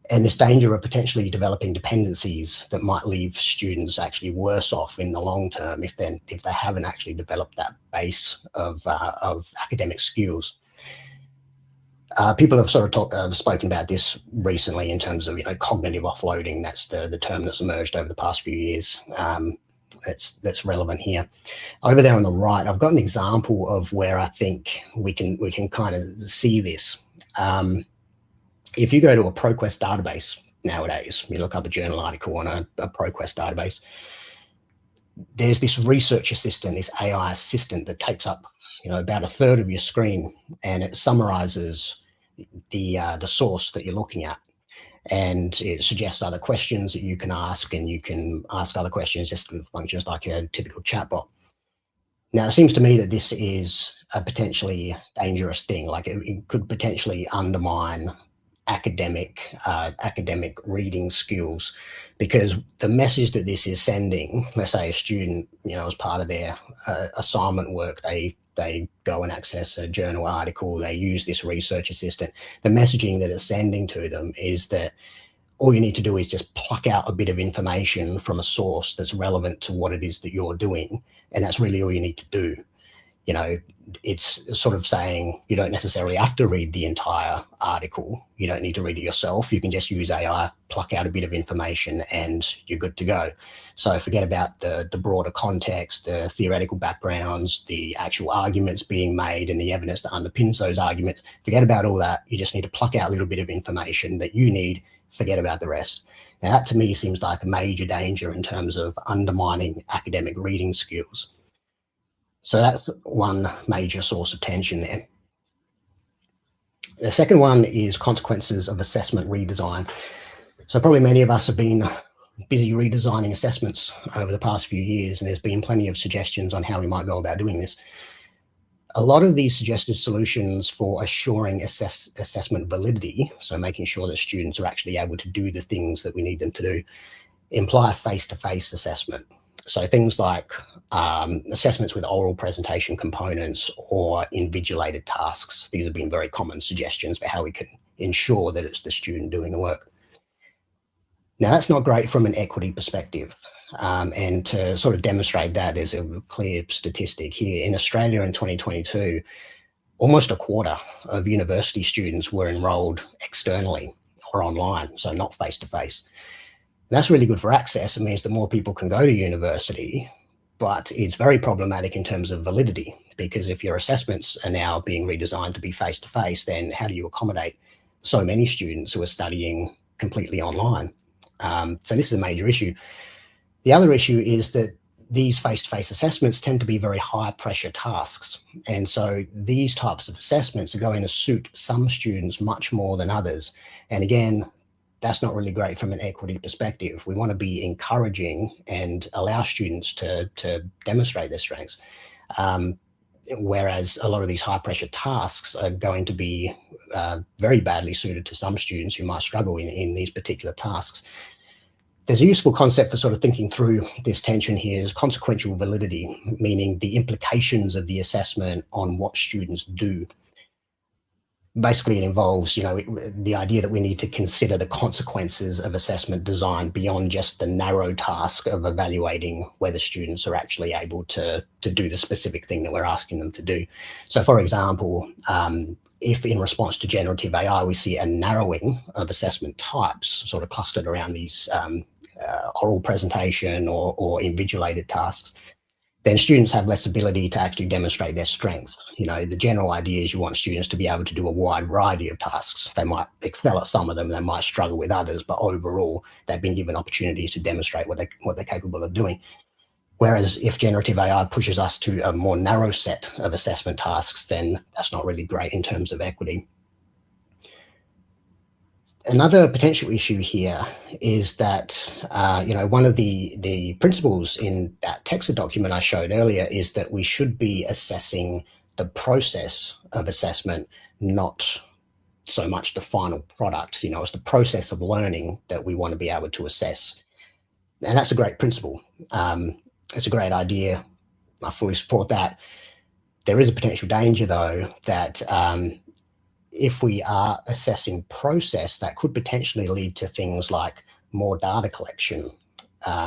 and this danger of potentially developing dependencies that might leave students actually worse off in the long term if they haven't actually developed that base of academic skills. People have sort of spoken about this recently in terms of cognitive offloading. That's the term that's emerged over the past few years. That's relevant here. Over there on the right, I've got an example of where I think we can kind of see this. If you go to a ProQuest database nowadays, you look up a journal article on a ProQuest database, there's this research assistant, this AI assistant that takes up about a third of your screen, and it summarizes the source that you're looking at. And it suggests other questions that you can ask, and you can ask other questions just with functions like a typical chatbot. Now, it seems to me that this is a potentially dangerous thing. Like it could potentially undermine academic reading skills, because the message that this is sending, let's say a student, as part of their assignment work, they go and access a journal article, they use this research assistant. The messaging that it's sending to them is that all you need to do is just pluck out a bit of information from a source that's relevant to what it is that you're doing. And that's really all you need to do. It's sort of saying you don't necessarily have to read the entire article. You don't need to read it yourself. You can just use AI, pluck out a bit of information, and you're good to go. So forget about the broader context, the theoretical backgrounds, the actual arguments being made, and the evidence that underpins those arguments. Forget about all that. You just need to pluck out a little bit of information that you need. Forget about the rest. Now, that to me seems like a major danger in terms of undermining academic reading skills. So that's one major source of tension there. The second one is consequences of assessment redesign. So probably many of us have been busy redesigning assessments over the past few years, and there's been plenty of suggestions on how we might go about doing this. A lot of these suggested solutions for assuring assessment validity, so making sure that students are actually able to do the things that we need them to do, imply face-to-face assessment. So things like assessments with oral presentation components or invigilated tasks. These have been very common suggestions for how we can ensure that it's the student doing the work. Now, that's not great from an equity perspective. And to sort of demonstrate that, there's a clear statistic here. In Australia in 2022, almost a quarter of university students were enrolled externally or online, so not face-to-face. That's really good for access. It means that more people can go to university, but it's very problematic in terms of validity, because if your assessments are now being redesigned to be face-to-face, then how do you accommodate so many students who are studying completely online? So this is a major issue. The other issue is that these face-to-face assessments tend to be very high-pressure tasks. And so these types of assessments are going to suit some students much more than others. And again, that's not really great from an equity perspective. We want to be encouraging and allow students to demonstrate their strengths. whereas a lot of these high pressure tasks are going to be very badly suited to some students who might struggle in these particular tasks. There's a useful concept for sort of thinking through this tension here is consequential validity, meaning the implications of the assessment on what students do. Basically, it involves, the idea that we need to consider the consequences of assessment design beyond just the narrow task of evaluating whether students are actually able to do the specific thing that we're asking them to do. So, for example, if in response to generative AI, we see a narrowing of assessment types sort of clustered around these oral presentation or invigilated tasks, then students have less ability to actually demonstrate their strengths. The general idea is you want students to be able to do a wide variety of tasks. They might excel at some of them, they might struggle with others, but overall, they've been given opportunities to demonstrate what they're capable of doing. Whereas if generative AI pushes us to a more narrow set of assessment tasks, then that's not really great in terms of equity. Another potential issue here is that, one of the principles in that Tecla document I showed earlier is that we should be assessing the process of assessment, not so much the final product. It's the process of learning that we want to be able to assess. And that's a great principle. It's a great idea. I fully support that. There is a potential danger, though, that if we are assessing process, that could potentially lead to things like more data collection,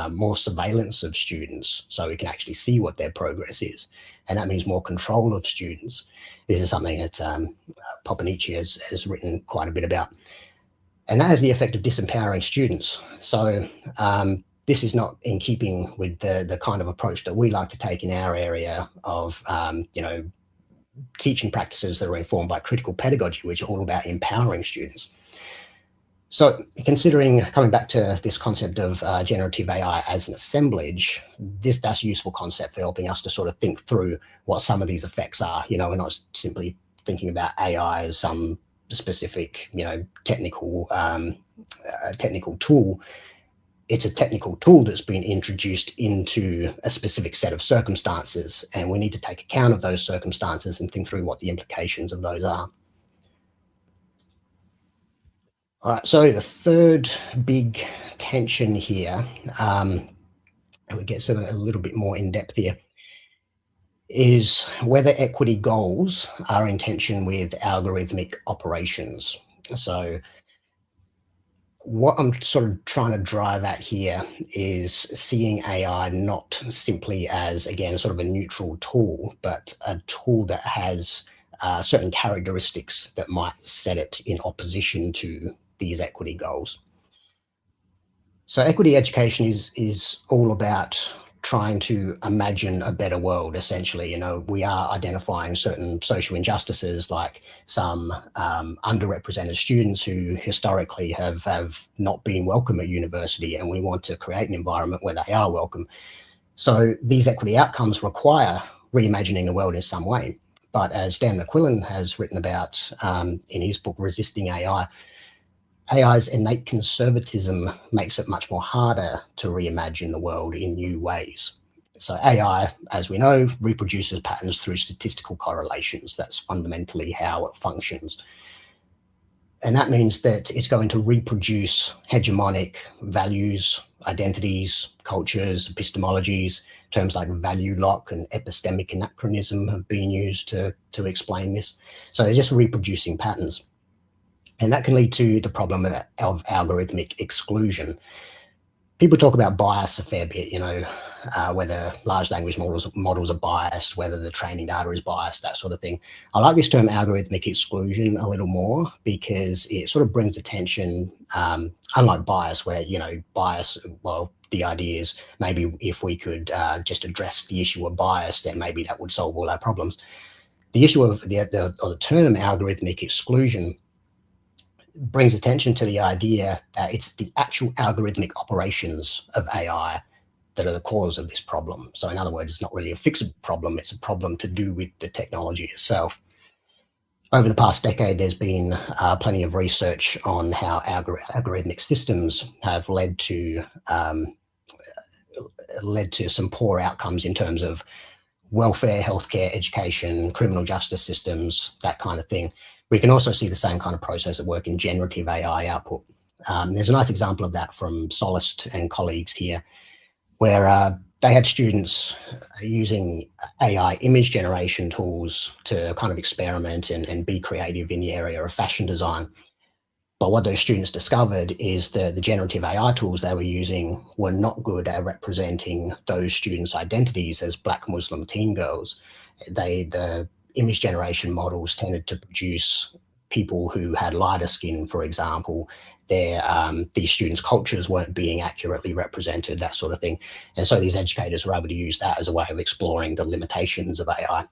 more surveillance of students, so we can actually see what their progress is. And that means more control of students. This is something that Polytechnic has written quite a bit about. And that has the effect of disempowering students. So this is not in keeping with the kind of approach that we like to take in our area of, teaching practices that are informed by critical pedagogy, which are all about empowering students. So coming back to this concept of generative AI as an assemblage, that's a useful concept for helping us to sort of think through what some of these effects are. We're not simply thinking about AI as some specific, technical tool. It's a technical tool that's been introduced into a specific set of circumstances, and we need to take account of those circumstances and think through what the implications of those are. All right, so the third big tension here, and we get sort of a little bit more in depth here, is whether equity goals are in tension with algorithmic operations. So what I'm sort of trying to drive at here is seeing AI not simply as, again, sort of a neutral tool, but a tool that has certain characteristics that might set it in opposition to these equity goals. So equity education is all about trying to imagine a better world, essentially. We are identifying certain social injustices, like some underrepresented students who historically have not been welcome at university, and we want to create an environment where they are welcome. So these equity outcomes require reimagining the world in some way. But as Dan McQuillan has written about in his book, Resisting AI, AI's innate conservatism makes it much more harder to reimagine the world in new ways. So AI, as we know, reproduces patterns through statistical correlations. That's fundamentally how it functions. And that means that it's going to reproduce hegemonic values, identities, cultures, epistemologies. Terms like value lock and epistemic anachronism have been used to explain this. So they're just reproducing patterns. And that can lead to the problem of algorithmic exclusion. People talk about bias a fair bit, whether large language models are biased, whether the training data is biased, that sort of thing. I like this term algorithmic exclusion a little more because it sort of brings attention, unlike bias, where, bias, well, the idea is maybe if we could just address the issue of bias, then maybe that would solve all our problems. The issue of the term algorithmic exclusion brings attention to the idea that it's the actual algorithmic operations of AI that are the cause of this problem. So in other words, it's not really a fixable problem, it's a problem to do with the technology itself. Over the past decade, there's been plenty of research on how algorithmic systems have led to some poor outcomes in terms of welfare, healthcare, education, criminal justice systems, that kind of thing. We can also see the same kind of process at work in generative AI output. There's a nice example of that from Solist and colleagues here, where they had students using AI image generation tools to kind of experiment and be creative in the area of fashion design. But what those students discovered is that the generative AI tools they were using were not good at representing those students' identities as Black Muslim teen girls. The image generation models tended to produce people who had lighter skin, for example. These students' cultures weren't being accurately represented, that sort of thing. And so these educators were able to use that as a way of exploring the limitations of AI.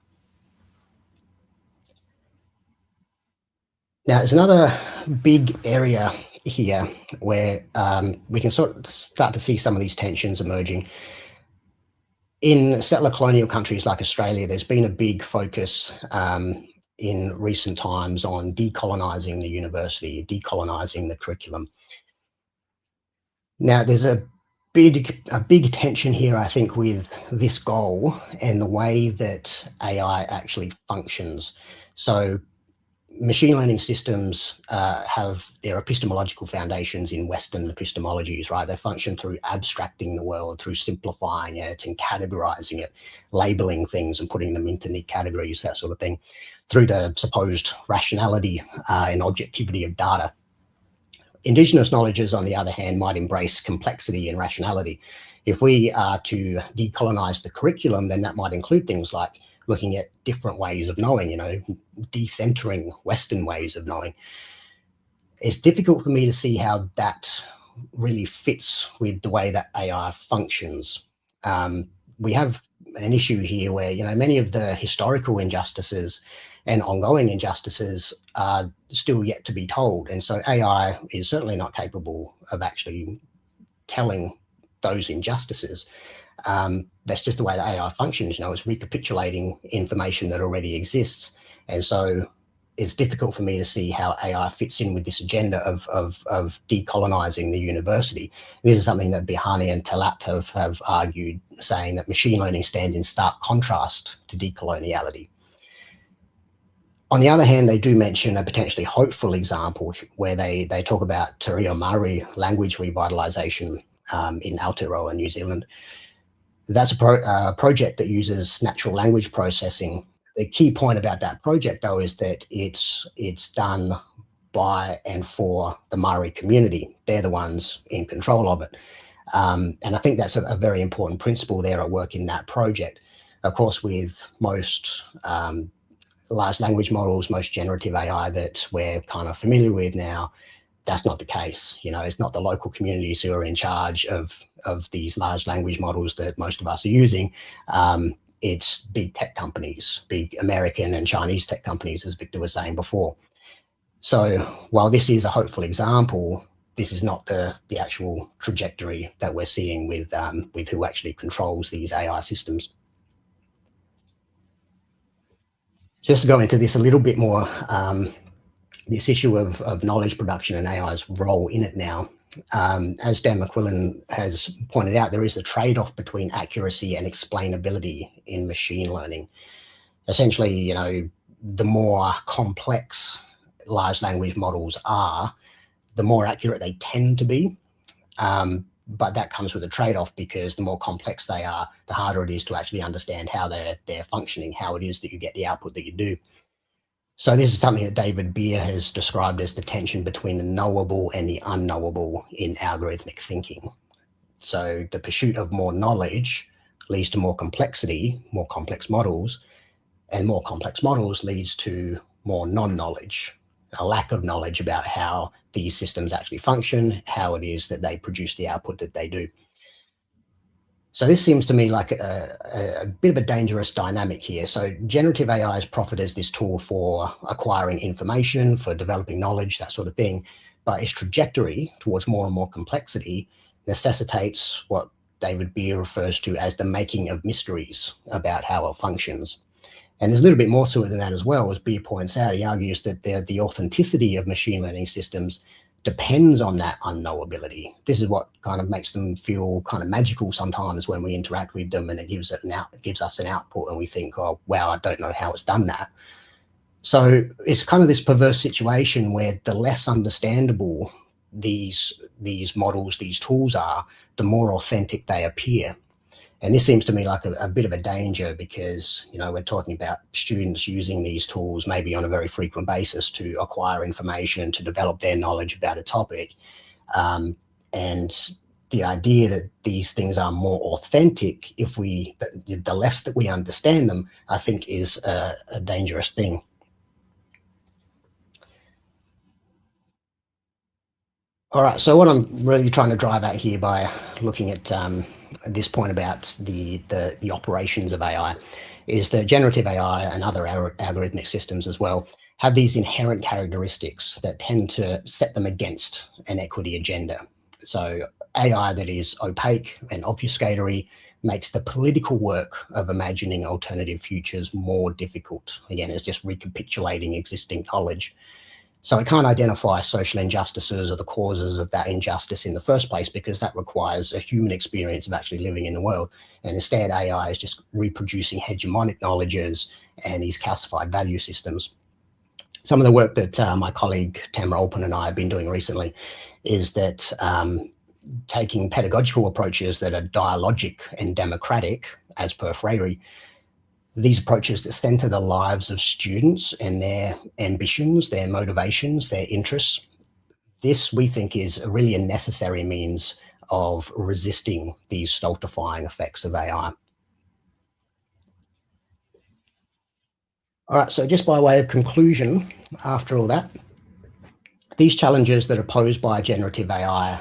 Now, there's another big area here where we can sort of start to see some of these tensions emerging. In settler colonial countries like Australia, there's been a big focus in recent times on decolonising the university, decolonising the curriculum. Now, there's a big tension here, I think, with this goal and the way that AI actually functions. So machine learning systems have their epistemological foundations in Western epistemologies, right? They function through abstracting the world, through simplifying it and categorizing it, labeling things and putting them into neat categories, that sort of thing, through the supposed rationality and objectivity of data. Indigenous knowledges, on the other hand, might embrace complexity and rationality. If we are to decolonize the curriculum, then that might include things like looking at different ways of knowing, decentering Western ways of knowing. It's difficult for me to see how that really fits with the way that AI functions. We have an issue here where, many of the historical injustices and ongoing injustices are still yet to be told. And so AI is certainly not capable of actually telling those injustices. That's just the way that AI functions. It's recapitulating information that already exists. And so it's difficult for me to see how AI fits in with this agenda of decolonizing the university. This is something that Bihani and Talat have argued, saying that machine learning stands in stark contrast to decoloniality. On the other hand, they do mention a potentially hopeful example where they talk about Te Reo Maori language revitalisation in Aotearoa, New Zealand. That's a project that uses natural language processing. The key point about that project, though, is that it's done by and for the Maori community. They're the ones in control of it. And I think that's a very important principle there at work in that project. Of course, with most large language models, most generative AI that we're kind of familiar with now, that's not the case. It's not the local communities who are in charge of these large language models that most of us are using. It's big tech companies, big American and Chinese tech companies, as Victor was saying before. So while this is a hopeful example, this is not the actual trajectory that we're seeing with who actually controls these AI systems. Just to go into this a little bit more, this issue of knowledge production and AI's role in it now. As Dan McQuillan has pointed out, there is a trade-off between accuracy and explainability in machine learning. Essentially, the more complex large language models are, the more accurate they tend to be. But that comes with a trade-off, because the more complex they are, the harder it is to actually understand how they're functioning, how it is that you get the output that you do. So this is something that David Beer has described as the tension between the knowable and the unknowable in algorithmic thinking. So the pursuit of more knowledge leads to more complexity, more complex models, and more complex models leads to more non-knowledge, a lack of knowledge about how these systems actually function, how it is that they produce the output that they do. So this seems to me like a bit of a dangerous dynamic here. So generative AI is proffered as this tool for acquiring information, for developing knowledge, that sort of thing. But its trajectory towards more and more complexity necessitates what David Beer refers to as the making of mysteries about how it functions. And there's a little bit more to it than that as well. As Beer points out, he argues that the authenticity of machine learning systems depends on that unknowability. This is what kind of makes them feel kind of magical sometimes when we interact with them, and it gives us an output, and we think, oh wow, I don't know how it's done that. So it's kind of this perverse situation where the less understandable these models, these tools are, the more authentic they appear. And this seems to me like a bit of a danger, because, you know, we're talking about students using these tools maybe on a very frequent basis to acquire information, to develop their knowledge about a topic. And the idea that these things are more authentic, the less that we understand them, I think is a dangerous thing. All right, so what I'm really trying to drive at here by looking at this point about the operations of AI is that generative AI and other algorithmic systems as well have these inherent characteristics that tend to set them against an equity agenda. So AI that is opaque and obfuscatory makes the political work of imagining alternative futures more difficult. Again, it's just recapitulating existing knowledge. So it can't identify social injustices or the causes of that injustice in the first place, because that requires a human experience of actually living in the world. And instead, AI is just reproducing hegemonic knowledges and these calcified value systems. Some of the work that my colleague Tamara Alpin and I have been doing recently is that taking pedagogical approaches that are dialogic and democratic, as per Freire, these approaches that center the lives of students and their ambitions, their motivations, their interests. This, we think, is really a necessary means of resisting these stultifying effects of AI. All right, so just by way of conclusion, after all that, these challenges that are posed by generative AI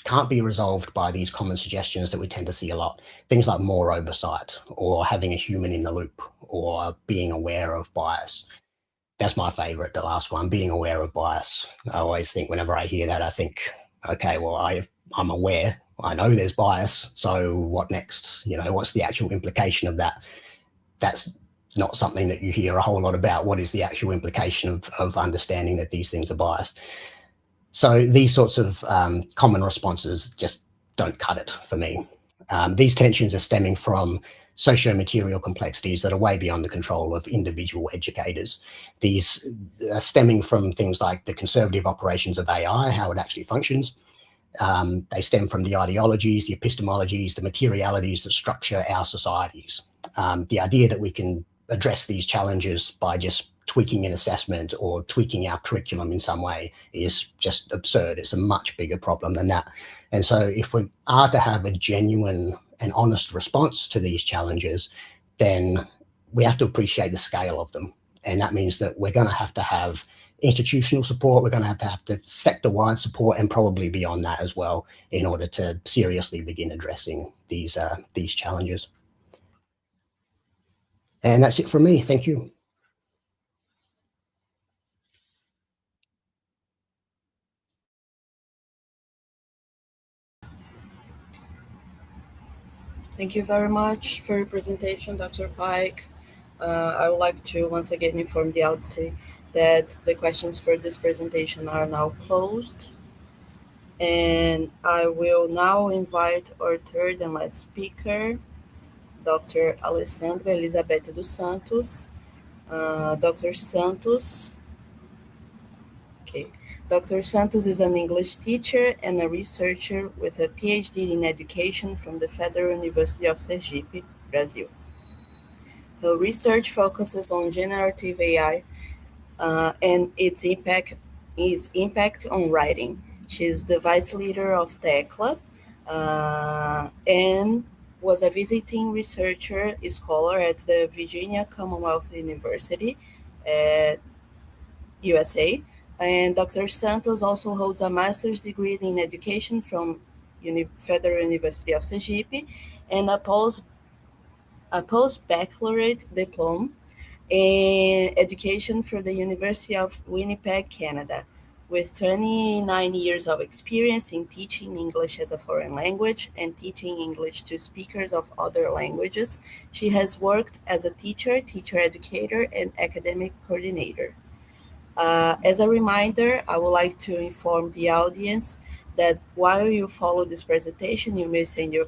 can't be resolved by these common suggestions that we tend to see a lot. Things like more oversight, or having a human in the loop, or being aware of bias. That's my favorite, the last one, being aware of bias. I always think, whenever I hear that, I think, okay, well, I'm aware, I know there's bias, so what next? You know, what's the actual implication of that? That's not something that you hear a whole lot about. What is the actual implication of understanding that these things are biased? So these sorts of common responses just don't cut it for me. These tensions are stemming from socio-material complexities that are way beyond the control of individual educators. These are stemming from things like the conservative operations of AI, how it actually functions. They stem from the ideologies, the epistemologies, the materialities that structure our societies. The idea that we can address these challenges by just tweaking an assessment or tweaking our curriculum in some way is just absurd. It's a much bigger problem than that. And so if we are to have a genuine and honest response to these challenges, then we have to appreciate the scale of them. And that means that we're going to have institutional support, we're going to have the sector-wide support, and probably beyond that as well, in order to seriously begin addressing these challenges. And that's it from me. Thank you. Thank you very much for your presentation, Dr. Pike. I would like to once again inform the audience that the questions for this presentation are now closed. And I will now invite our third and last speaker, Dr. Alessandra Elisabeth dos Santos. Dr. Santos. Okay. Dr. Santos is an English teacher and a researcher with a PhD in education from the Federal University of Sergipe, Brazil. Her research focuses on generative AI and its impact on writing. She is the vice leader of Tecla and was a visiting researcher scholar at the Virginia Commonwealth University at USA. And Dr. Santos also holds a master's degree in education from Federal University of Sergipe and a post-baccalaureate diploma in education from the University of Winnipeg, Canada. With 29 years of experience in teaching English as a foreign language and teaching English to speakers of other languages, she has worked as a teacher educator, and academic coordinator. As a reminder, I would like to inform the audience that while you follow this presentation, you may send your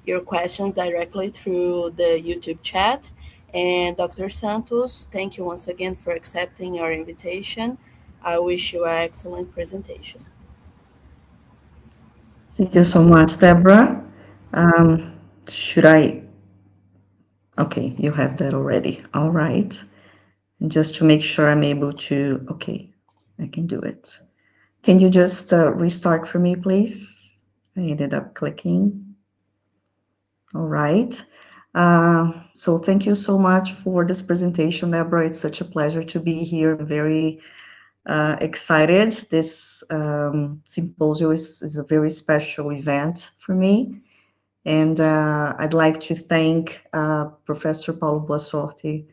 your questions directly through the YouTube chat. And Dr. Santos, thank you once again for accepting our invitation. I wish you an excellent presentation. Thank you so much, Deborah. Should I? Okay, you have that already. All right. And just to make sure I'm able to, okay, I can do it. Can you just restart for me, please? I ended up clicking. All right. So thank you so much for this presentation, Deborah. It's such a pleasure to be here. I'm very excited. This symposium is a very special event for me. And I'd like to thank Professor Paulo Boasorte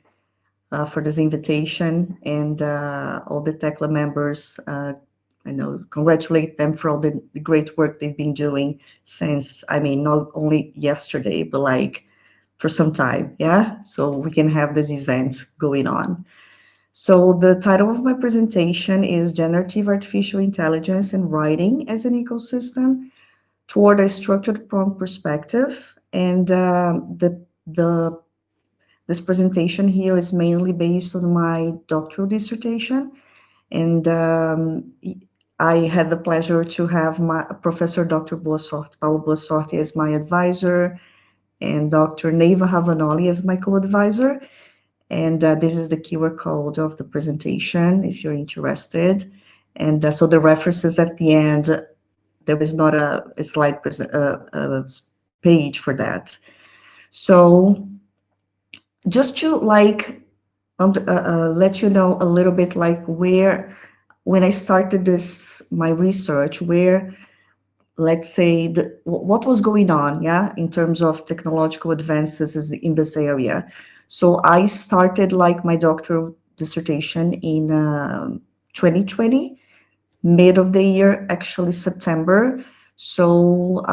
for this invitation and all the Tecla members. I know, congratulate them for all the great work they've been doing since, I mean, not only yesterday, but like for some time, yeah? So we can have this event going on. So the title of my presentation is Generative Artificial Intelligence and Writing as an Ecosystem toward a Structured Prompt Perspective. And this presentation here is mainly based on my doctoral dissertation. And I had the pleasure to have my Professor Dr. Paulo Boasorte as my advisor, and Dr. Neiva Ravanoli as my co-advisor. And this is the QR code of the presentation, if you're interested. And so the references at the end, there is not a slide page for that. So just to like let you know a little bit like where, when I started my research, where, let's say, what was going on, yeah, in terms of technological advances in this area. So I started like my doctoral dissertation in 2020, mid of the year, actually September. So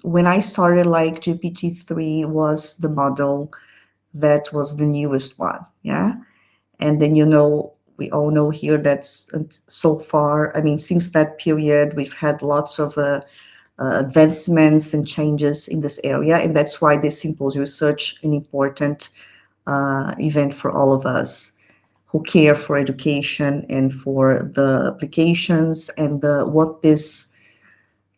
when I started, like GPT-3 was the model that was the newest one, yeah. And then, you know, we all know here that so far, I mean, since that period, we've had lots of advancements and changes in this area. And that's why this symposium is such an important event for all of us who care for education and for the applications and what this,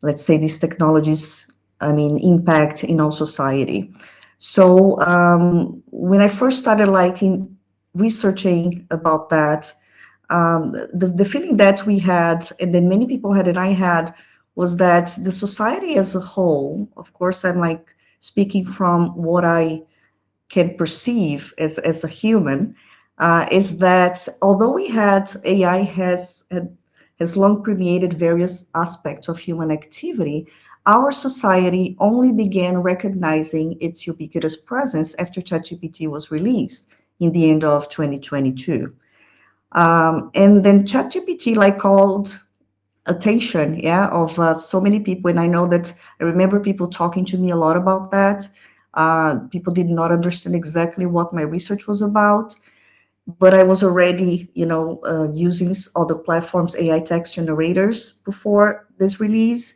let's say, these technologies, I mean, impact in our society. So when I first started like researching about that, the feeling that we had, and then many people had, and I had, was that the society as a whole, of course, I'm like speaking from what I can perceive as a human, is that although we had AI has long permeated various aspects of human activity, our society only began recognizing its ubiquitous presence after ChatGPT was released in the end of 2022. And then ChatGPT like called attention, yeah, of so many people. And I know that I remember people talking to me a lot about that. People did not understand exactly what my research was about, but I was already, you know, using other platforms, AI text generators before this release.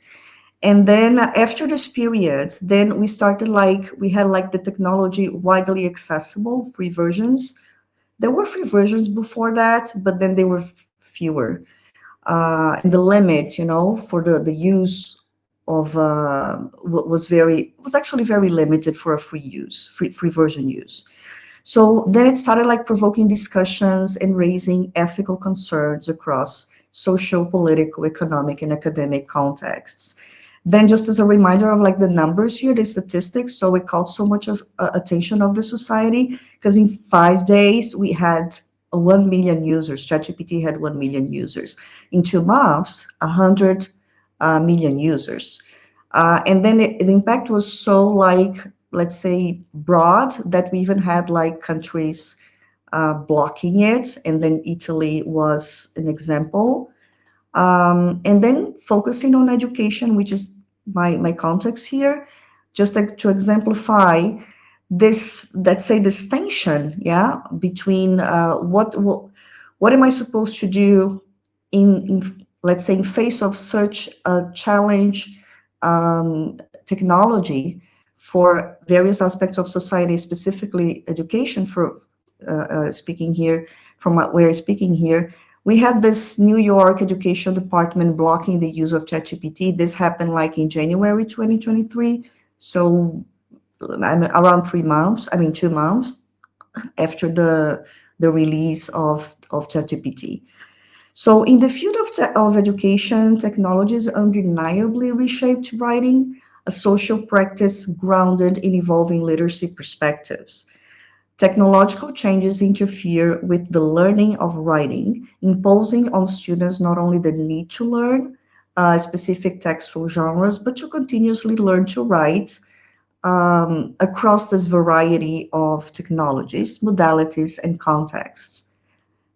And then after this period, then we started like, we had like the technology widely accessible, free versions. There were free versions before that, but then they were fewer. And the limit, you know, for the use of was actually very limited for a free version use. So then it started like provoking discussions and raising ethical concerns across social, political, economic, and academic contexts. Then just as a reminder of like the numbers here, the statistics, so it caught so much of attention of the society, because in 5 days we had 1 million users. ChatGPT had 1 million users. In 2 months, 100 million users. And then the impact was so like, let's say, broad that we even had like countries blocking it. And then Italy was an example. And then focusing on education, which is my context here, just like to exemplify this, let's say, this tension, yeah, between what am I supposed to do in let's say, in face of such a challenge, technology for various aspects of society, specifically education, for speaking here, from where we're speaking here. We had this New York Education Department blocking the use of ChatGPT. This happened like in January 2023. So I'm around 2 months after the release of ChatGPT. So in the field of education, technologies undeniably reshaped writing, a social practice grounded in evolving literacy perspectives. Technological changes interfere with the learning of writing, imposing on students not only the need to learn specific textual genres, but to continuously learn to write across this variety of technologies, modalities, and contexts.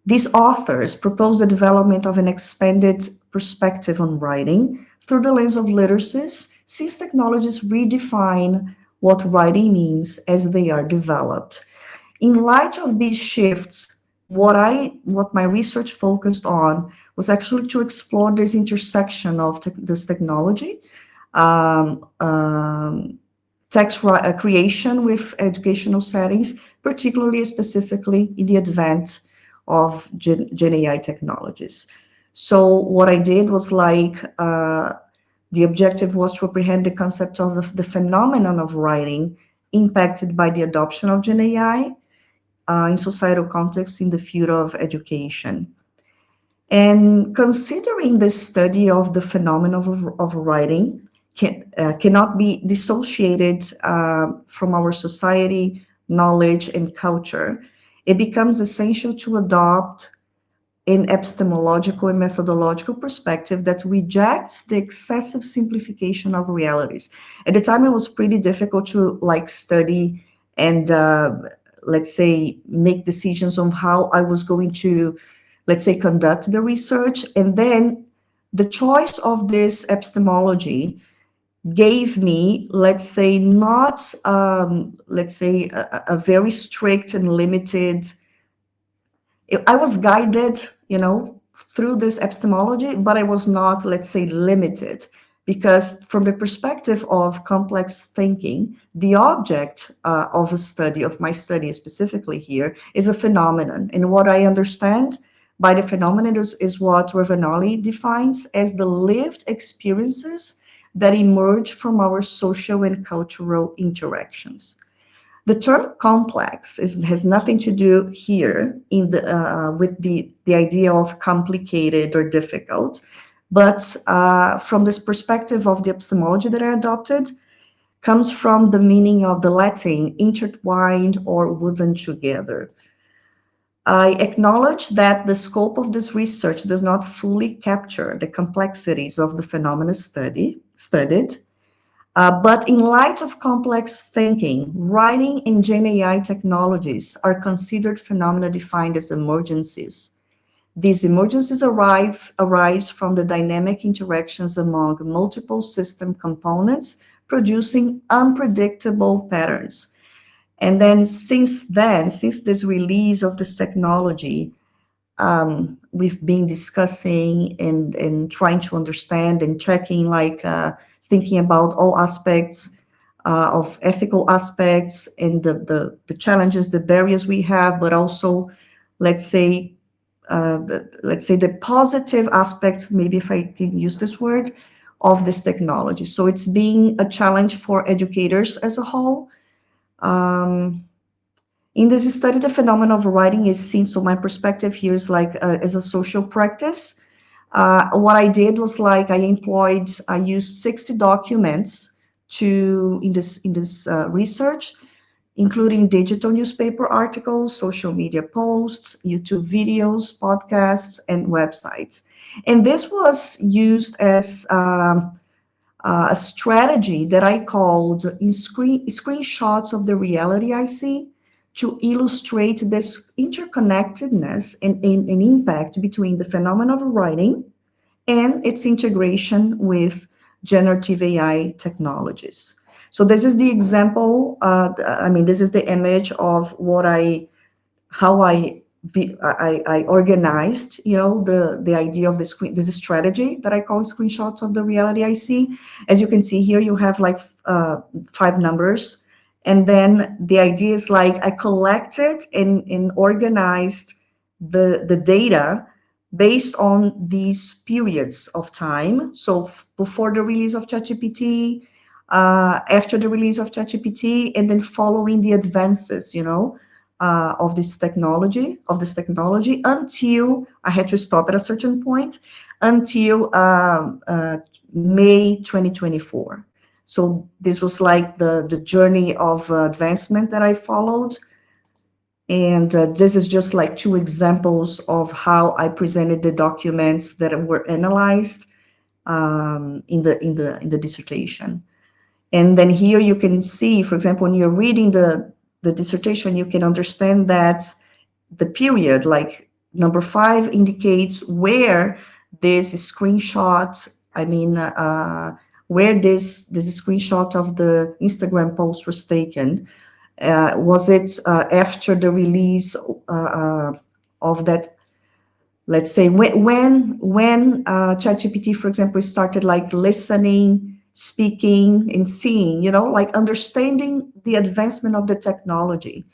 These authors propose the development of an expanded perspective on writing through the lens of literacies, since technologies redefine what writing means as they are developed. In light of these shifts, what my research focused on was actually to explore this intersection of this technology, text creation with educational settings, particularly specifically in the advent of Gen AI technologies. So what I did was the objective was to apprehend the concept of the phenomenon of writing impacted by the adoption of Gen AI in societal contexts in the field of education. And considering the study of the phenomenon of writing cannot be dissociated from our society, knowledge, and culture, it becomes essential to adopt an epistemological and methodological perspective that rejects the excessive simplification of realities. At the time, it was pretty difficult to study and let's say make decisions on how I was going to, let's say, conduct the research. And then the choice of this epistemology gave me, let's say, not let's say a very strict and limited. I was guided, through this epistemology, but I was not, let's say, limited, because from the perspective of complex thinking, the object of a study, of my study specifically here, is a phenomenon. And what I understand by the phenomenon is what Ravanelli defines as the lived experiences that emerge from our social and cultural interactions. The term complex has nothing to do here with the idea of complicated or difficult, but from this perspective of the epistemology that I adopted, comes from the meaning of the Latin intertwined or woven together. I acknowledge that the scope of this research does not fully capture the complexities of the phenomena studied, but in light of complex thinking, writing and Gen AI technologies are considered phenomena defined as emergencies. These emergencies arise from the dynamic interactions among multiple system components, producing unpredictable patterns. And then since this release of this technology, we've been discussing and trying to understand and checking, thinking about all aspects of ethical aspects and the challenges, the barriers we have, but also, let's say the positive aspects, maybe if I can use this word, of this technology. So it's being a challenge for educators as a whole. In this study, the phenomenon of writing is seen, so my perspective here is as a social practice. What I did was I used 60 documents in this research, including digital newspaper articles, social media posts, YouTube videos, podcasts, and websites. And this was used as a strategy that I called screenshots of the reality I see, to illustrate this interconnectedness and impact between the phenomenon of writing and its integration with generative AI technologies. So this is the example. I mean, this is the image of how I organized, the idea of the screen. This is strategy that I call screenshots of the reality I see. As you can see here, you have like 5 numbers. And then the idea is like I collected and organized the data based on these periods of time. So before the release of ChatGPT, after the release of ChatGPT, and then following the advances, of this technology, until I had to stop at a certain point, until May 2024. So this was like the journey of advancement that I followed. And this is just like 2 examples of how I presented the documents that were analyzed in the dissertation. And then here you can see, for example, when you're reading the dissertation, you can understand that the period, like number 5, indicates where this screenshot, where this screenshot of the Instagram post was taken. Was it after the release of that? Let's say when ChatGPT, for example, started like listening, speaking, and seeing, like understanding the advancement of the technology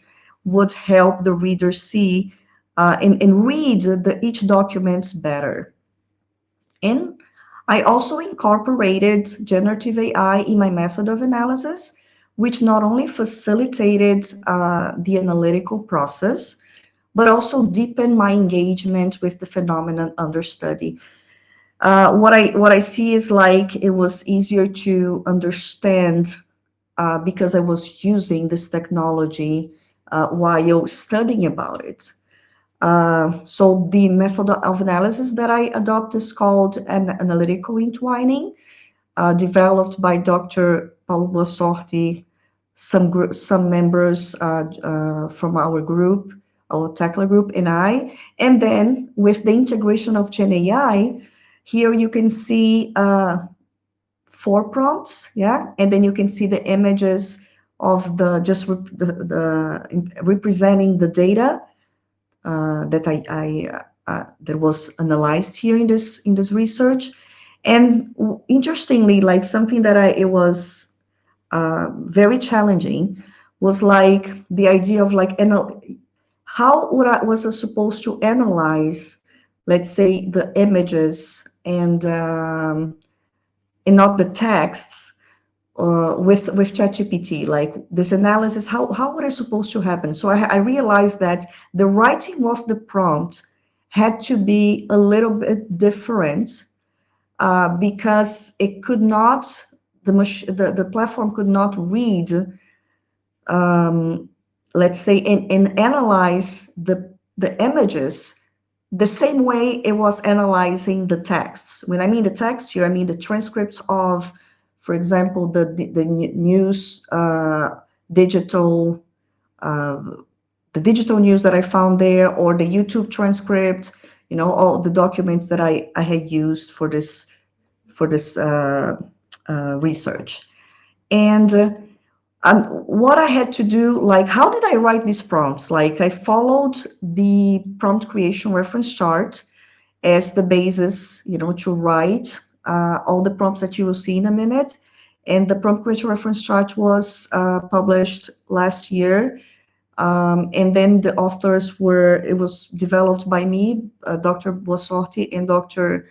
would help the reader see and read each document better. And I also incorporated generative AI in my method of analysis, which not only facilitated the analytical process, but also deepened my engagement with the phenomenon under study. What I see is like it was easier to understand because I was using this technology while studying about it. So the method of analysis that I adopt is called an analytical entwining, developed by Dr. Paulo Boasorti, some members from our group, our Tecla group, and I. And then with the integration of Gen AI, here you can see 4 prompts, yeah, and then you can see the images of representing the data that that was analyzed here in this research. And interestingly, like something that it was very challenging was like the idea of like how was I supposed to analyze, let's say, the images and not the texts with ChatGPT, like this analysis, how was it supposed to happen? So I realized that the writing of the prompt had to be a little bit different because it could not, the platform could not read, let's say, and analyze the images the same way it was analyzing the texts. When I mean the text here, I mean the transcripts of, for example, the news, digital, the digital news that I found there, or the YouTube transcript, all the documents that I had used for this research. And what I had to do, like, how did I write these prompts? Like, I followed the prompt creation reference chart as the basis, to write all the prompts that you will see in a minute. And the prompt creation reference chart was published last year. And then the authors it was developed by me, Dr. Boasorti and Dr.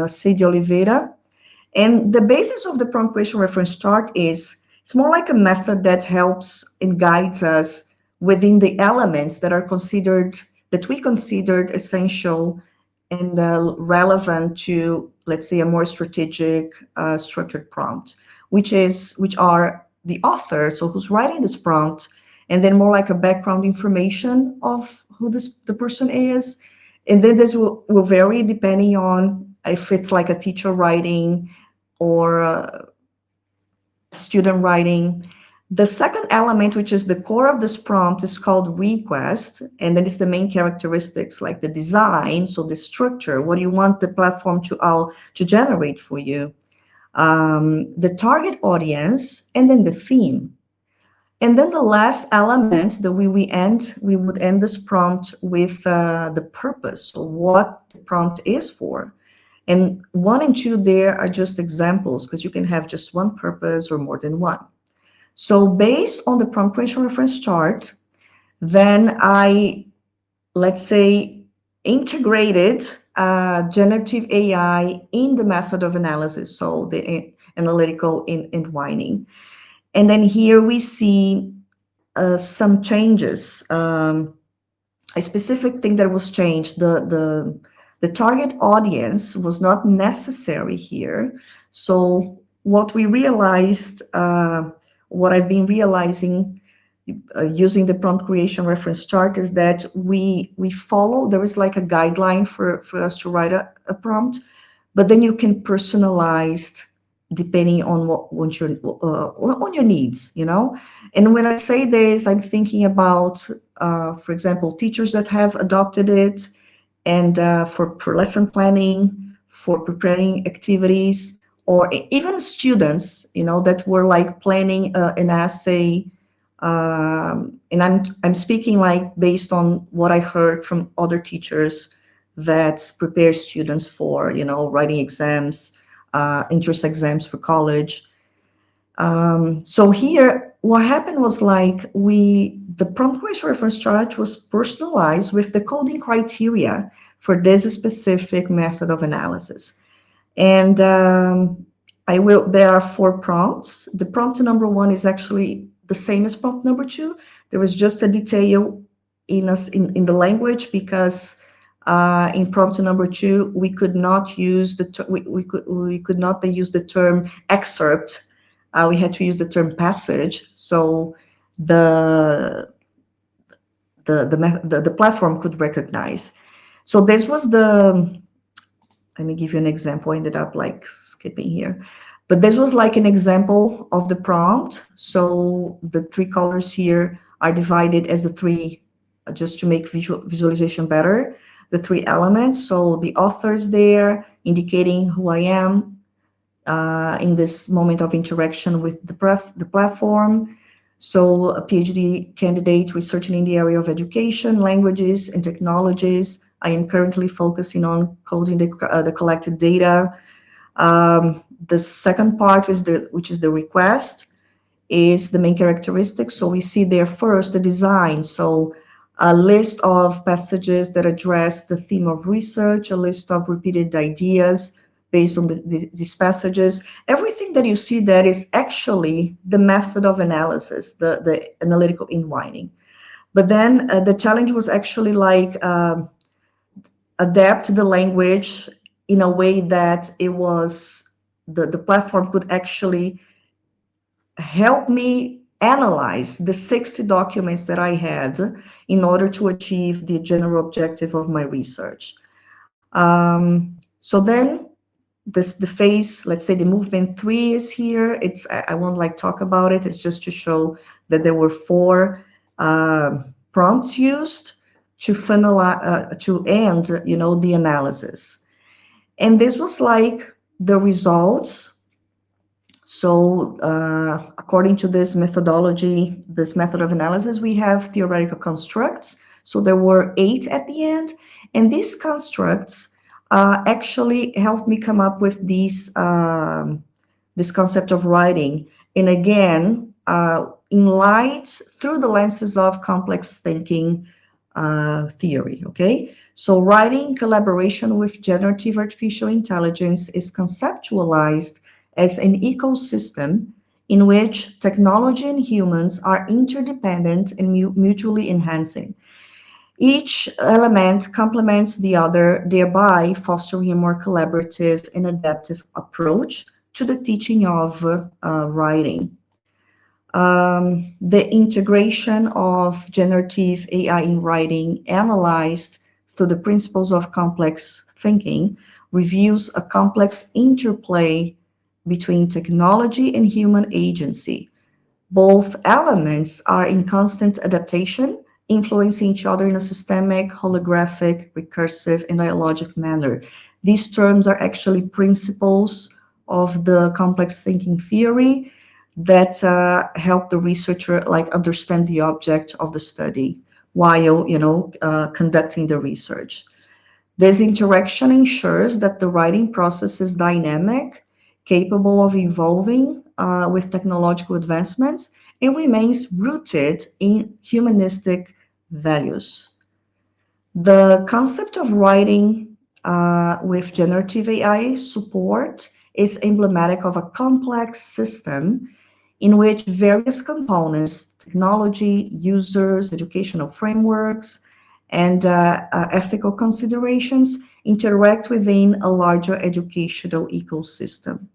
C. de Oliveira. And the basis of the prompt creation reference chart is, it's more like a method that helps and guides us within the elements that we considered essential and relevant to, let's say, a more strategic, structured prompt, which are the author, so who's writing this prompt, and then more like a background information of who the person is. And then this will vary depending on if it's like a teacher writing or student writing. The second element, which is the core of this prompt, is called request, and then it's the main characteristics, like the design, so the structure, what do you want the platform to generate for you. the target audience, and then the theme. And then the last element that we would end this prompt with the purpose, so what the prompt is for. And 1 and 2 there are just examples, because you can have just one purpose or more than one. So based on the prompt creation reference chart, then I, let's say, integrated generative AI in the method of analysis, so the analytical inwining. And then here we see some changes. A specific thing that was changed, the target audience was not necessary here. So what we realized, what I've been realizing using the prompt creation reference chart, is that we follow, there is like a guideline for us to write a prompt, but then you can personalize depending on what your on your needs, you know. And when I say this, I'm thinking about, for example, teachers that have adopted it, and for lesson planning, for preparing activities, or even students, you know, that were like planning an essay. And I'm speaking like based on what I heard from other teachers that prepare students for, you know, writing exams, interest exams for college. So here, what happened was like the prompt creation reference chart was personalized with the coding criteria for this specific method of analysis. And there are 4 prompts. The prompt number 1 is actually the same as prompt number 2. There was just a detail in the language, because in prompt number 2 we could not use we could not use the term excerpt. We had to use the term passage, so the platform could recognize. So this was let me give you an example. I ended up like skipping here, but this was like an example of the prompt. So the 3 colors here are divided as the 3, just to make visualization better, the 3 elements. So the author is there, indicating who I am in this moment of interaction with the platform. So a PhD candidate researching in the area of education, languages, and technologies. I am currently focusing on coding the collected data. The second part is which is the request, is the main characteristics. So we see there first the design. So a list of passages that address the theme of research, a list of repeated ideas based on these passages. Everything that you see there is actually the method of analysis, the analytical inwining. But then the challenge was actually like adapt the language in a way that it was, the platform could actually help me analyze the 60 documents that I had in order to achieve the general objective of my research. So then the phase, let's say the movement 3 is here. I won't like talk about it. It's just to show that there were 4 prompts used to finalize, to end, you know, the analysis. And this was like the results. So according to this methodology, this method of analysis, we have theoretical constructs. So there were 8 at the end. And these constructs actually helped me come up with these, this concept of writing. And again, in light, through the lenses of complex thinking theory, okay? So writing collaboration with generative artificial intelligence is conceptualized as an ecosystem in which technology and humans are interdependent and mutually enhancing. Each element complements the other, thereby fostering a more collaborative and adaptive approach to the teaching of writing. The integration of generative AI in writing, analyzed through the principles of complex thinking, reveals a complex interplay between technology and human agency. Both elements are in constant adaptation, influencing each other in a systemic, holographic, recursive, and dialogic manner. These terms are actually principles of the complex thinking theory that help the researcher understand the object of the study while conducting the research. This interaction ensures that the writing process is dynamic, capable of evolving with technological advancements, and remains rooted in humanistic values. The concept of writing with generative AI support is emblematic of a complex system in which various components, technology, users, educational frameworks, and ethical considerations interact within a larger educational ecosystem.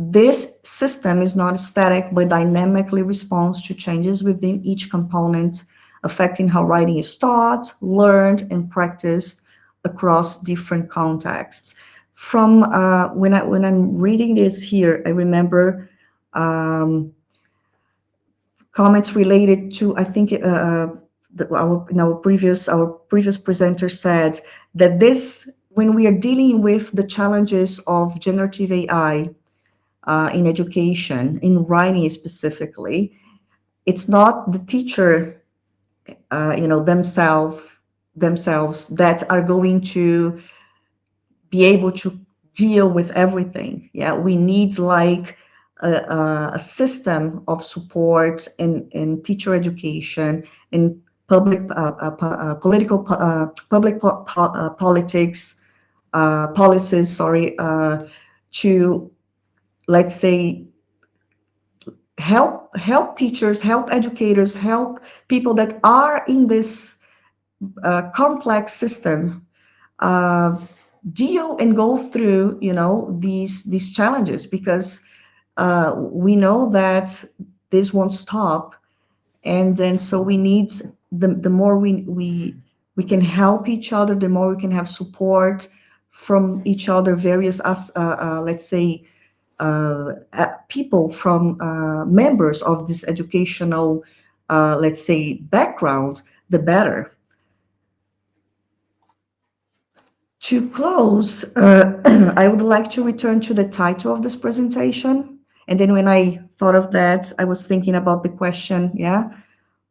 This system is not static, but dynamically responds to changes within each component, affecting how writing is taught, learned, and practiced across different contexts. From when I'm reading this here, I remember comments related to, I think our previous presenter said that this, when we are dealing with the challenges of generative AI in education, in writing specifically, it's not the teacher, themselves that are going to be able to deal with everything. Yeah, we need a system of support in teacher education, in public political public politics policies. Sorry, to, let's say, help teachers, help educators, help people that are in this complex system deal and go through these challenges, because we know that this won't stop, and then so we need the more we can help each other, the more we can have support from each other, various let's say people from members of this educational let's say background, the better. To close, I would like to return to the title of this presentation. And then when I thought of that, I was thinking about the question,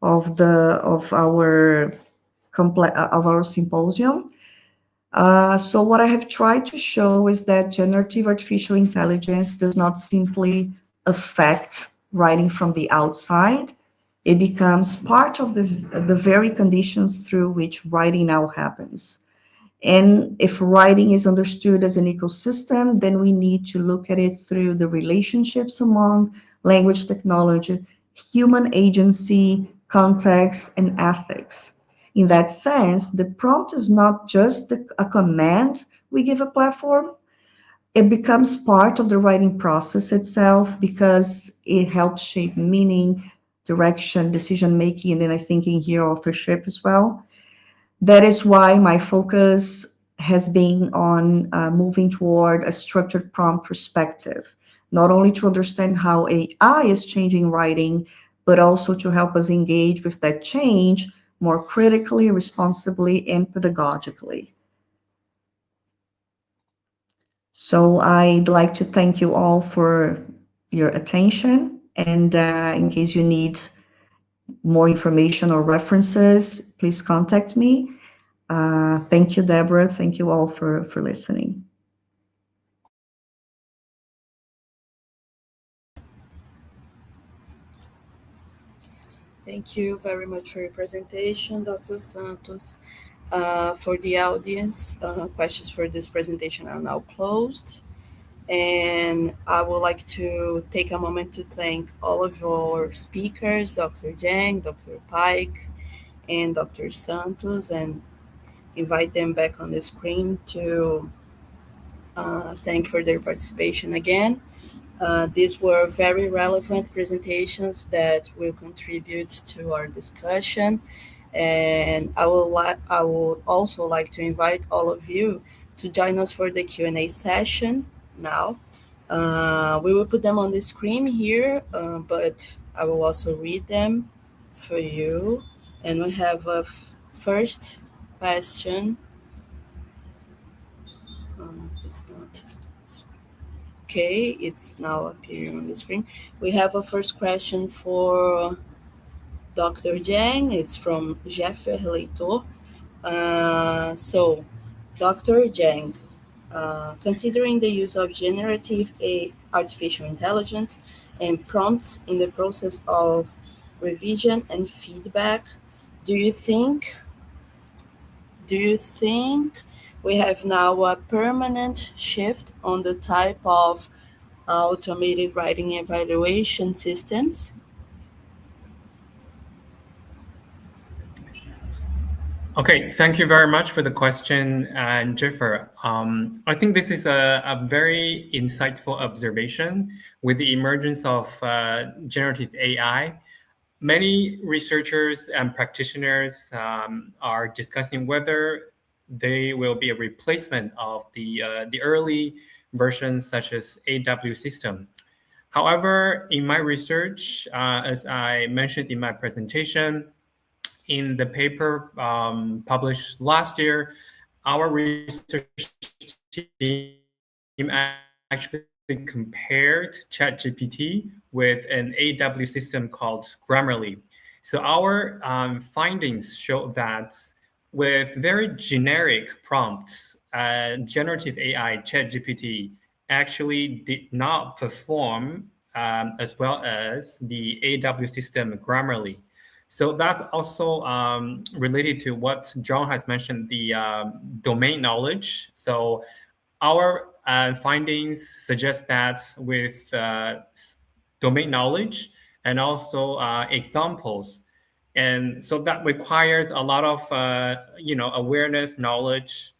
of our symposium. So what I have tried to show is that generative artificial intelligence does not simply affect writing from the outside. It becomes part of the very conditions through which writing now happens. And if writing is understood as an ecosystem, then we need to look at it through the relationships among language technology, human agency, context, and ethics. In that sense, the prompt is not just a command we give a platform. It becomes part of the writing process itself, because it helps shape meaning, direction, decision-making, and then I think in here authorship as well. That is why my focus has been on moving toward a structured prompt perspective, not only to understand how AI is changing writing, but also to help us engage with that change more critically, responsibly, and pedagogically. So I'd like to thank you all for your attention, and in case you need more information or references, please contact me. Thank you, Deborah. Thank you all for listening. Thank you very much for your presentation, Dr. Santos. For the audience, questions for this presentation are now closed. And I would like to take a moment to thank all of our speakers, Dr. Zhang, Dr. Pike, and Dr. Santos, and invite them back on the screen to thank for their participation again. These were very relevant presentations that will contribute to our discussion. And I would also like to invite all of you to join us for the Q&A session now. We will put them on the screen here, but I will also read them for you. And we have a first question. It's not Okay, it's now appearing on the screen. We have a first question for Dr. Zhang. It's from Jeffrey Leito. So, Dr. Zhang, considering the use of generative artificial intelligence and prompts in the process of revision and feedback, do you think we have now a permanent shift on the type of automated writing evaluation systems? Okay, thank you very much for the question, Jennifer. I think this is a very insightful observation with the emergence of generative AI. Many researchers and practitioners are discussing whether they will be a replacement of the early versions such as AW system. However, in my research, as I mentioned in my presentation, in the paper published last year, our research team actually compared ChatGPT with an AW system called Grammarly. So our findings show that with very generic prompts, generative AI ChatGPT actually did not perform as well as the AW system Grammarly. So that's also related to what John has mentioned, the domain knowledge. So our findings suggest that with domain knowledge and also examples, and so that requires a lot of awareness, knowledge.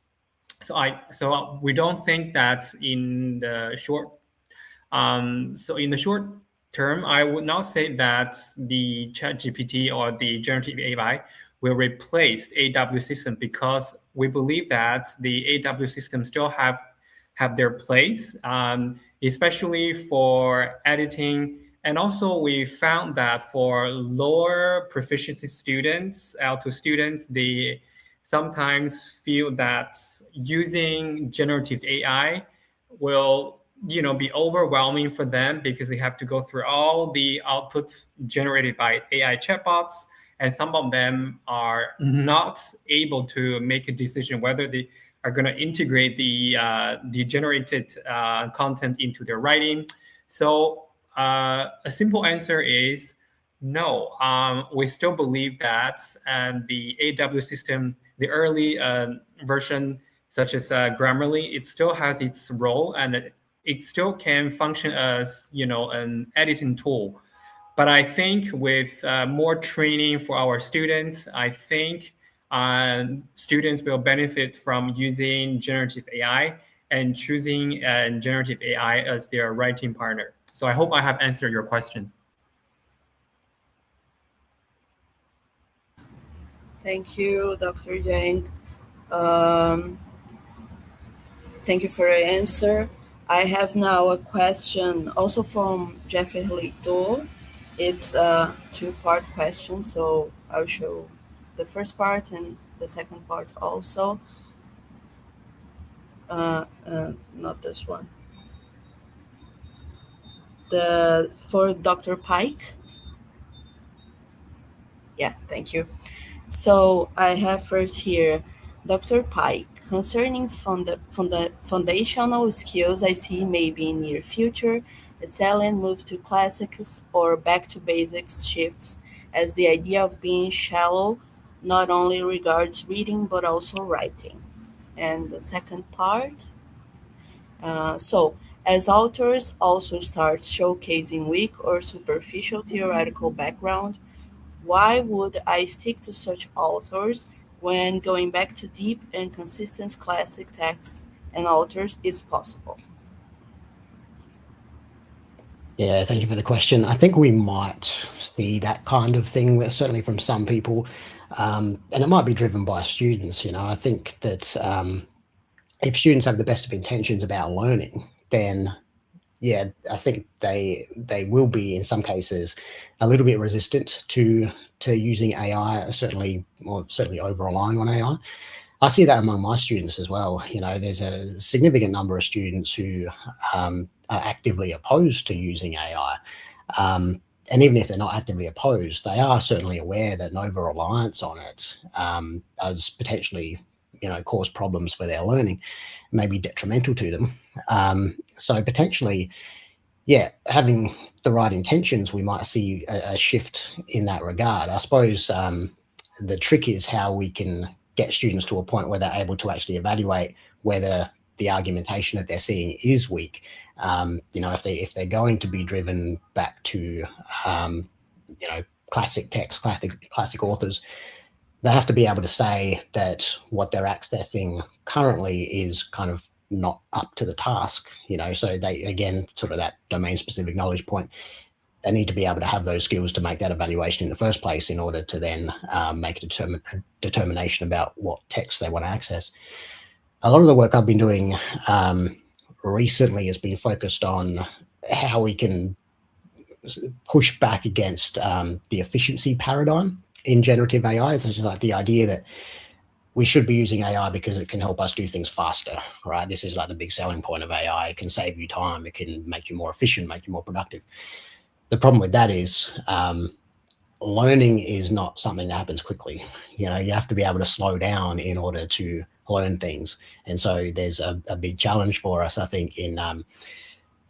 So we don't think that in the short term, I would not say that the ChatGPT or the generative AI will replace the AW system, because we believe that the AW system still have their place, especially for editing. And also we found that for lower proficiency students, L2 students, they sometimes feel that using generative AI will be overwhelming for them, because they have to go through all the output generated by AI chatbots, and some of them are not able to make a decision whether they are going to integrate the generated content into their writing. So a simple answer is no. We still believe that, and the AW system, the early version, such as Grammarly, it still has its role, and it still can function as an editing tool. But I think with more training for our students, I think students will benefit from using generative AI and choosing generative AI as their writing partner. So I hope I have answered your questions. Thank you, Dr. Zhang. Thank you for your answer. I have now a question also from Jeffrey Leito. It's a two-part question, so I'll show the first part and the second part also. Not this one. For Dr. Pike. Yeah, thank you. So I have first here, Dr. Pike, concerning foundational skills, I see maybe in near future, a silent move to classics or back to basics shifts, as the idea of being shallow not only regards reading but also writing. And the second part, so as authors also start showcasing weak or superficial theoretical background, why would I stick to such authors when going back to deep and consistent classic texts and authors is possible? Yeah, thank you for the question. I think we might see that kind of thing, certainly from some people, and it might be driven by students. I think that if students have the best of intentions about learning, then yeah, I think they will be in some cases a little bit resistant to using AI, certainly over relying on AI. I see that among my students as well. There's a significant number of students who are actively opposed to using AI. And even if they're not actively opposed, they are certainly aware that an over-reliance on it does potentially, cause problems for their learning, may be detrimental to them. So potentially, yeah, having the right intentions, we might see a shift in that regard. I suppose the trick is how we can get students to a point where they're able to actually evaluate whether the argumentation that they're seeing is weak. If they're going to be driven back to classic texts, classic authors, they have to be able to say that what they're accessing currently is kind of not up to the task, so they, again, sort of that domain specific knowledge point, they need to be able to have those skills to make that evaluation in the first place in order to then make a determination about what text they want to access. A lot of the work I've been doing recently has been focused on how we can push back against the efficiency paradigm in generative AI. It's just like the idea that we should be using AI because it can help us do things faster, right? This is like the big selling point of AI. It can save you time. It can make you more efficient, make you more productive. The problem with that is learning is not something that happens quickly. You have to be able to slow down in order to learn things. And so there's a big challenge for us, I think, in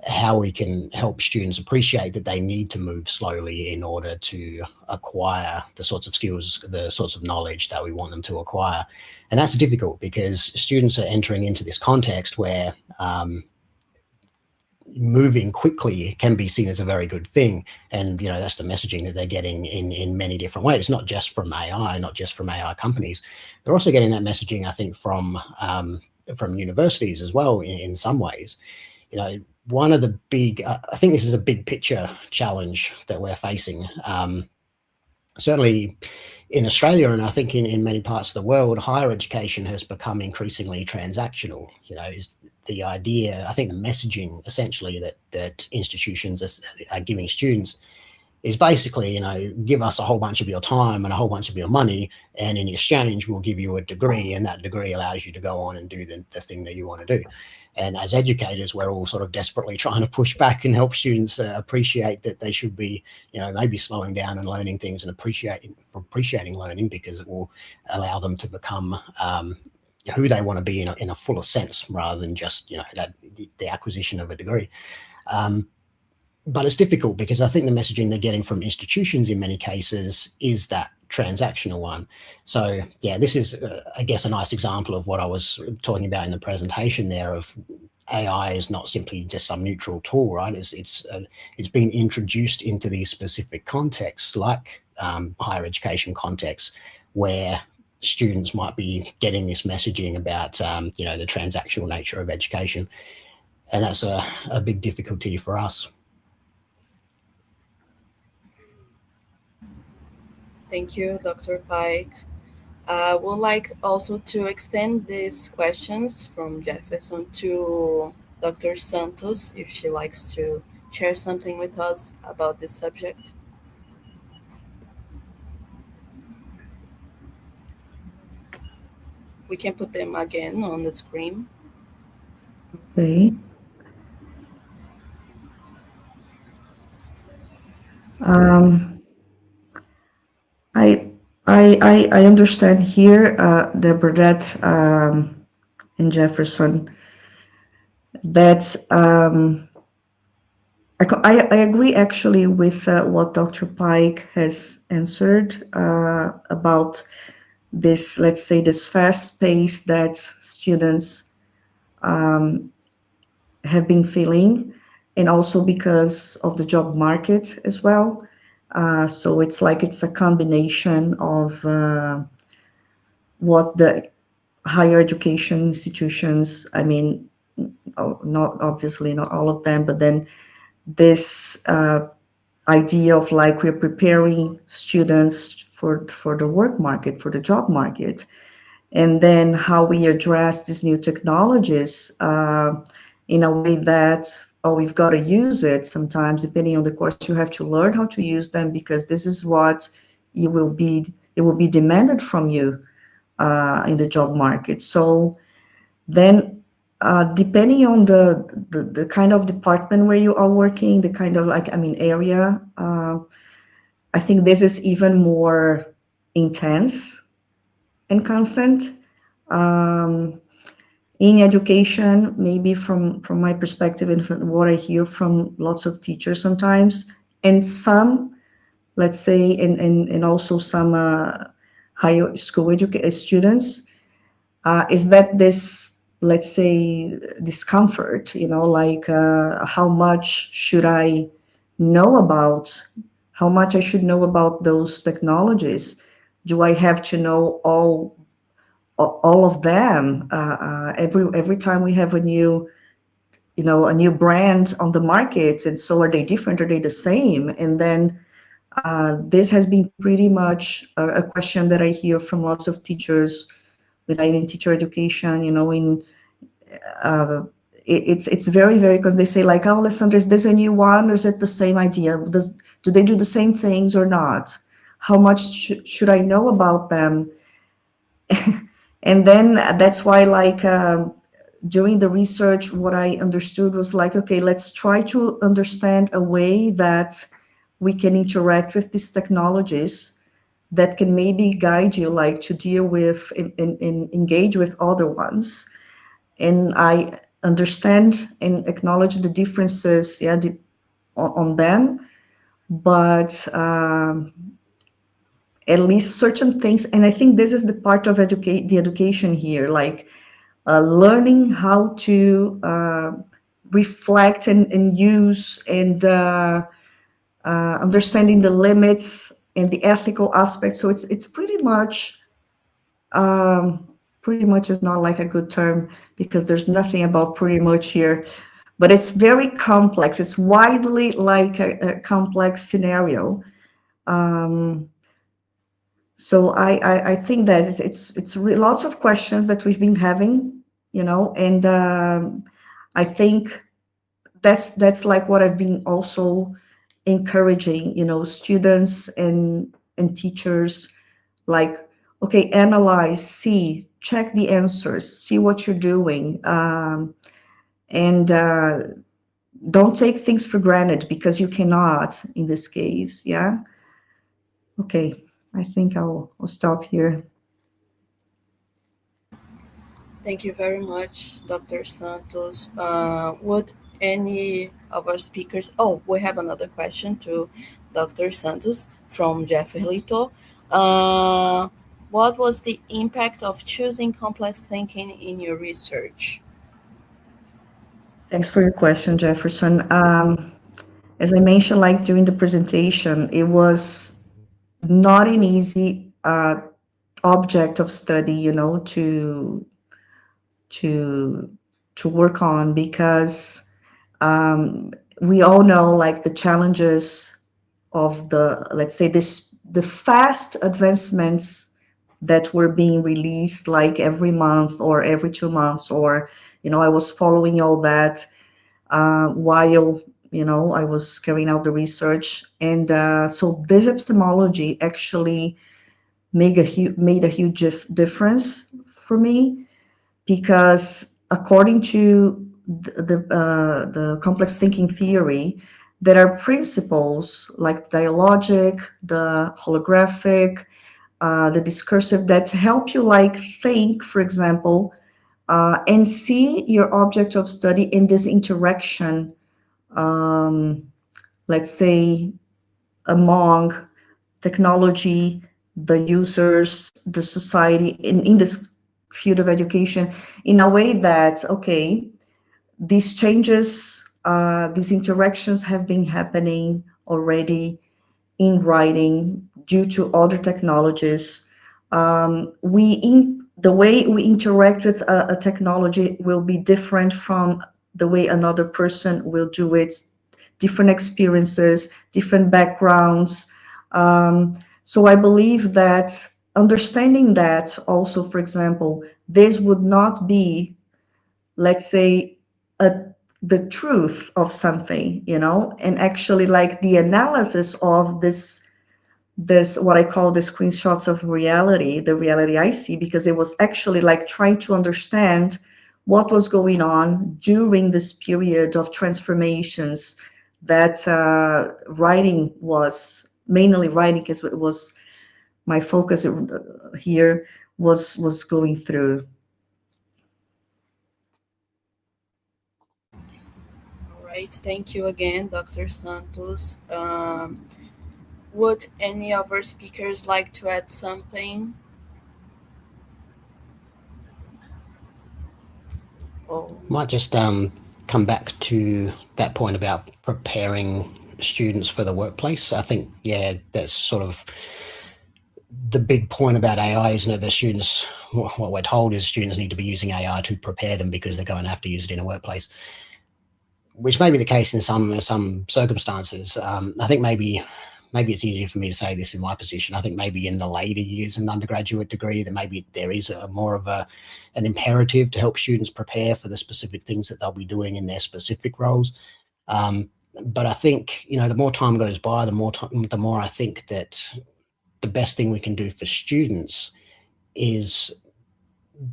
how we can help students appreciate that they need to move slowly in order to acquire the sorts of skills, the sorts of knowledge that we want them to acquire. And that's difficult because students are entering into this context where moving quickly can be seen as a very good thing. And, that's the messaging that they're getting in many different ways, not just from AI, not just from AI companies. They're also getting that messaging, I think, from universities as well in some ways. One of the big, I think this is a big picture challenge that we're facing. Certainly in Australia, and I think in many parts of the world, higher education has become increasingly transactional. Is the idea, I think the messaging essentially that institutions are giving students is basically, give us a whole bunch of your time and a whole bunch of your money, and in exchange, we'll give you a degree, and that degree allows you to go on and do the thing that you want to do. And as educators, we're all sort of desperately trying to push back and help students appreciate that they should be, maybe slowing down and learning things and appreciating learning, because it will allow them to become who they want to be in a fuller sense, rather than just, the acquisition of a degree. But it's difficult because I think the messaging they're getting from institutions in many cases is that transactional one. So yeah, this is, I guess, a nice example of what I was talking about in the presentation there, of AI is not simply just some neutral tool, right? It's been introduced into these specific contexts, like higher education contexts, where students might be getting this messaging about, the transactional nature of education. And that's a big difficulty for us. Thank you, Dr. Pike. I would like also to extend these questions from Jefferson to Dr. Santos, if she likes to share something with us about this subject. We can put them again on the screen. Okay. I understand here, Deborah, that in Jefferson, that I agree actually with what Dr. Pike has answered about this, let's say, this fast pace that students have been feeling, and also because of the job market as well. So it's a combination of what the higher education institutions, not obviously not all of them, but then this idea of we're preparing students for the work market, for the job market, and then how we address these new technologies in a way that, we've got to use it. Sometimes, depending on the course, you have to learn how to use them, because this is what it will be demanded from you in the job market. So then Depending on the kind of department where you are working, the kind of area, I think this is even more intense and constant. In education, maybe from my perspective and from what I hear from lots of teachers sometimes, and some, let's say, and also some higher school students, is that this, let's say, discomfort, like how much should I know about, how much I should know about those technologies? Do I have to know all of them? Every time we have a new brand on the market, and so are they different? Are they the same? And then this has been pretty much a question that I hear from lots of teachers in teacher education. It's very, very, because they say like, oh, Alessandra, is this a new one, or is it the same idea? Do they do the same things or not? How much should I know about them? And then that's why, like, during the research, what I understood was like, okay, let's try to understand a way that we can interact with these technologies that can maybe guide you, like, to deal with and engage with other ones. And I understand and acknowledge the differences, on them, but at least certain things. And I think this is the part of the education here, like learning how to reflect and use, and understanding the limits and the ethical aspects. So it's pretty much is not like a good term, because there's nothing about pretty much here, but it's very complex. It's widely like a complex scenario. So I think that it's lots of questions that we've been having, and I think that's like what I've been also encouraging, students and teachers, like, okay, analyze, see, check the answers, see what you're doing, and don't take things for granted, because you cannot in this case. Yeah. Okay, I think I'll stop here. Thank you very much, Dr. Santos. Would any of our speakers? Oh, we have another question to Dr. Santos from Jeff Lito. What was the impact of choosing complex thinking in your research? Thanks for your question, Jefferson. As I mentioned, like during the presentation, it was not an easy object of study, to work on, because we all know, like, the challenges of let's say, the fast advancements that were being released like every month or every 2 months, or I was following all that while I was carrying out the research. And so this epistemology actually made a huge difference for me, because according to the complex thinking theory, there are principles like dialogic, the holographic, the discursive, that help you, like, think, for example, and see your object of study in this interaction, let's say, among technology, the users, the society, in this field of education, in a way that, okay, these changes, these interactions have been happening already in writing due to other technologies. The way we interact with a technology will be different from the way another person will do it. Different experiences, different backgrounds. So I believe that understanding that also, for example, this would not be, let's say, the truth of something, and actually, like, the analysis of this what I call the screenshots of reality, the reality I see, because it was actually like trying to understand what was going on during this period of transformations that writing was, mainly writing, because it was my focus here, was going through. All right, thank you again, Dr. Santos. Would any of our speakers like to add something? Oh, Might just come back to that point about preparing students for the workplace. I think, yeah, that's sort of the big point about AI, isn't it? The students, what we're told is students need to be using AI to prepare them because they're going to have to use it in a workplace, which may be the case in some circumstances. I think maybe it's easier for me to say this in my position. I think maybe in the later years in an undergraduate degree, that maybe there is more of an imperative to help students prepare for the specific things that they'll be doing in their specific roles. But I think, the more time goes by, the more I think that the best thing we can do for students is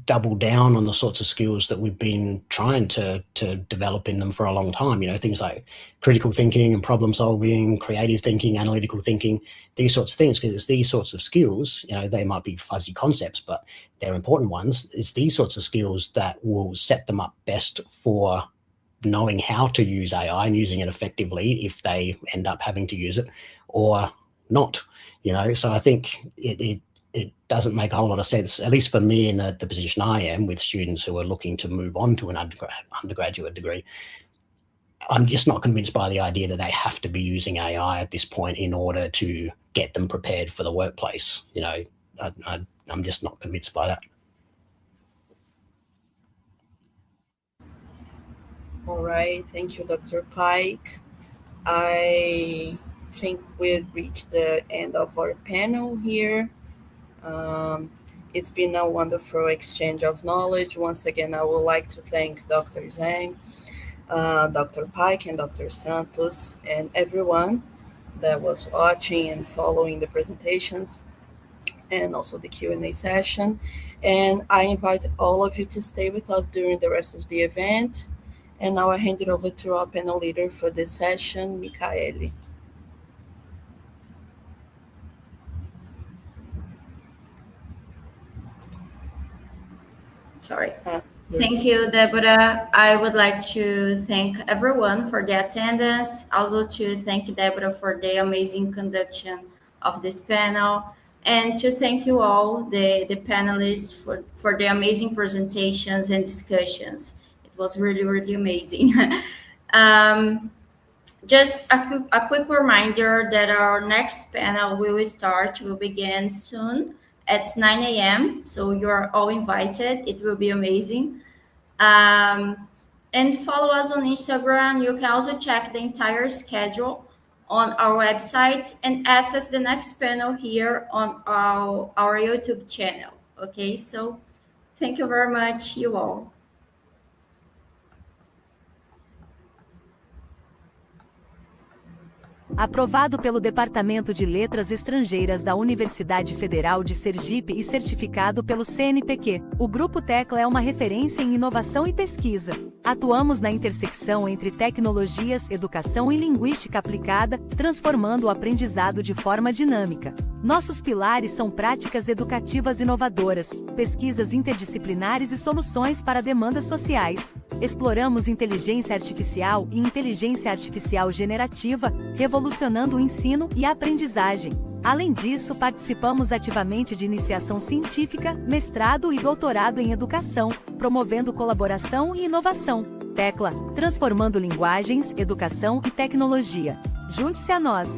double down on the sorts of skills that we've been trying to develop in them for a long time. Things like critical thinking and problem solving, creative thinking, analytical thinking, these sorts of things, because it's these sorts of skills, they might be fuzzy concepts, but they're important ones. It's these sorts of skills that will set them up best for knowing how to use AI and using it effectively if they end up having to use it or not. So I think it doesn't make a whole lot of sense, at least for me in the position I am, with students who are looking to move on to an undergraduate degree. I'm just not convinced by the idea that they have to be using AI at this point in order to get them prepared for the workplace. I'm just not convinced by that. all right, thank you, Dr. Pike. I think we've reached the end of our panel here. It's been a wonderful exchange of knowledge. Once again, I would like to thank Dr. Zhang, Dr. Pike, and Dr. Santos, and everyone that was watching and following the presentations and also the Q&A session. And I invite all of you to stay with us during the rest of the event. And now I hand it over to our panel leader for this session, Michaeli. Sorry. Thank you, Deborah. I would like to thank everyone for the attendance. Also to thank Deborah for the amazing conduction of this panel. And to thank you all, the panelists, for the amazing presentations and discussions. It was really, really amazing. Just a quick reminder that our next panel will begin soon at 9 a.m. So you're all invited. It will be amazing. And follow us on Instagram. You can also check the entire schedule on our website and access the next panel here on our YouTube channel. Okay, so thank you very much, you all. Aprovado pelo Departamento de Letras Estrangeiras da Universidade Federal de Sergipe e certificado pelo CNPq, o Grupo Tecla é uma referência em inovação e pesquisa. Atuamos na intersecção entre tecnologias, educação e linguística aplicada, transformando o aprendizado de forma dinâmica. Nossos pilares são práticas educativas inovadoras, pesquisas interdisciplinares e soluções para demandas sociais. Exploramos inteligência artificial e inteligência artificial generativa, revolucionando o ensino e a aprendizagem. Além disso, participamos ativamente de iniciação científica, mestrado e doutorado em educação, promovendo colaboração e inovação. Tecla, transformando linguagens, educação e tecnologia. Junte-se a nós!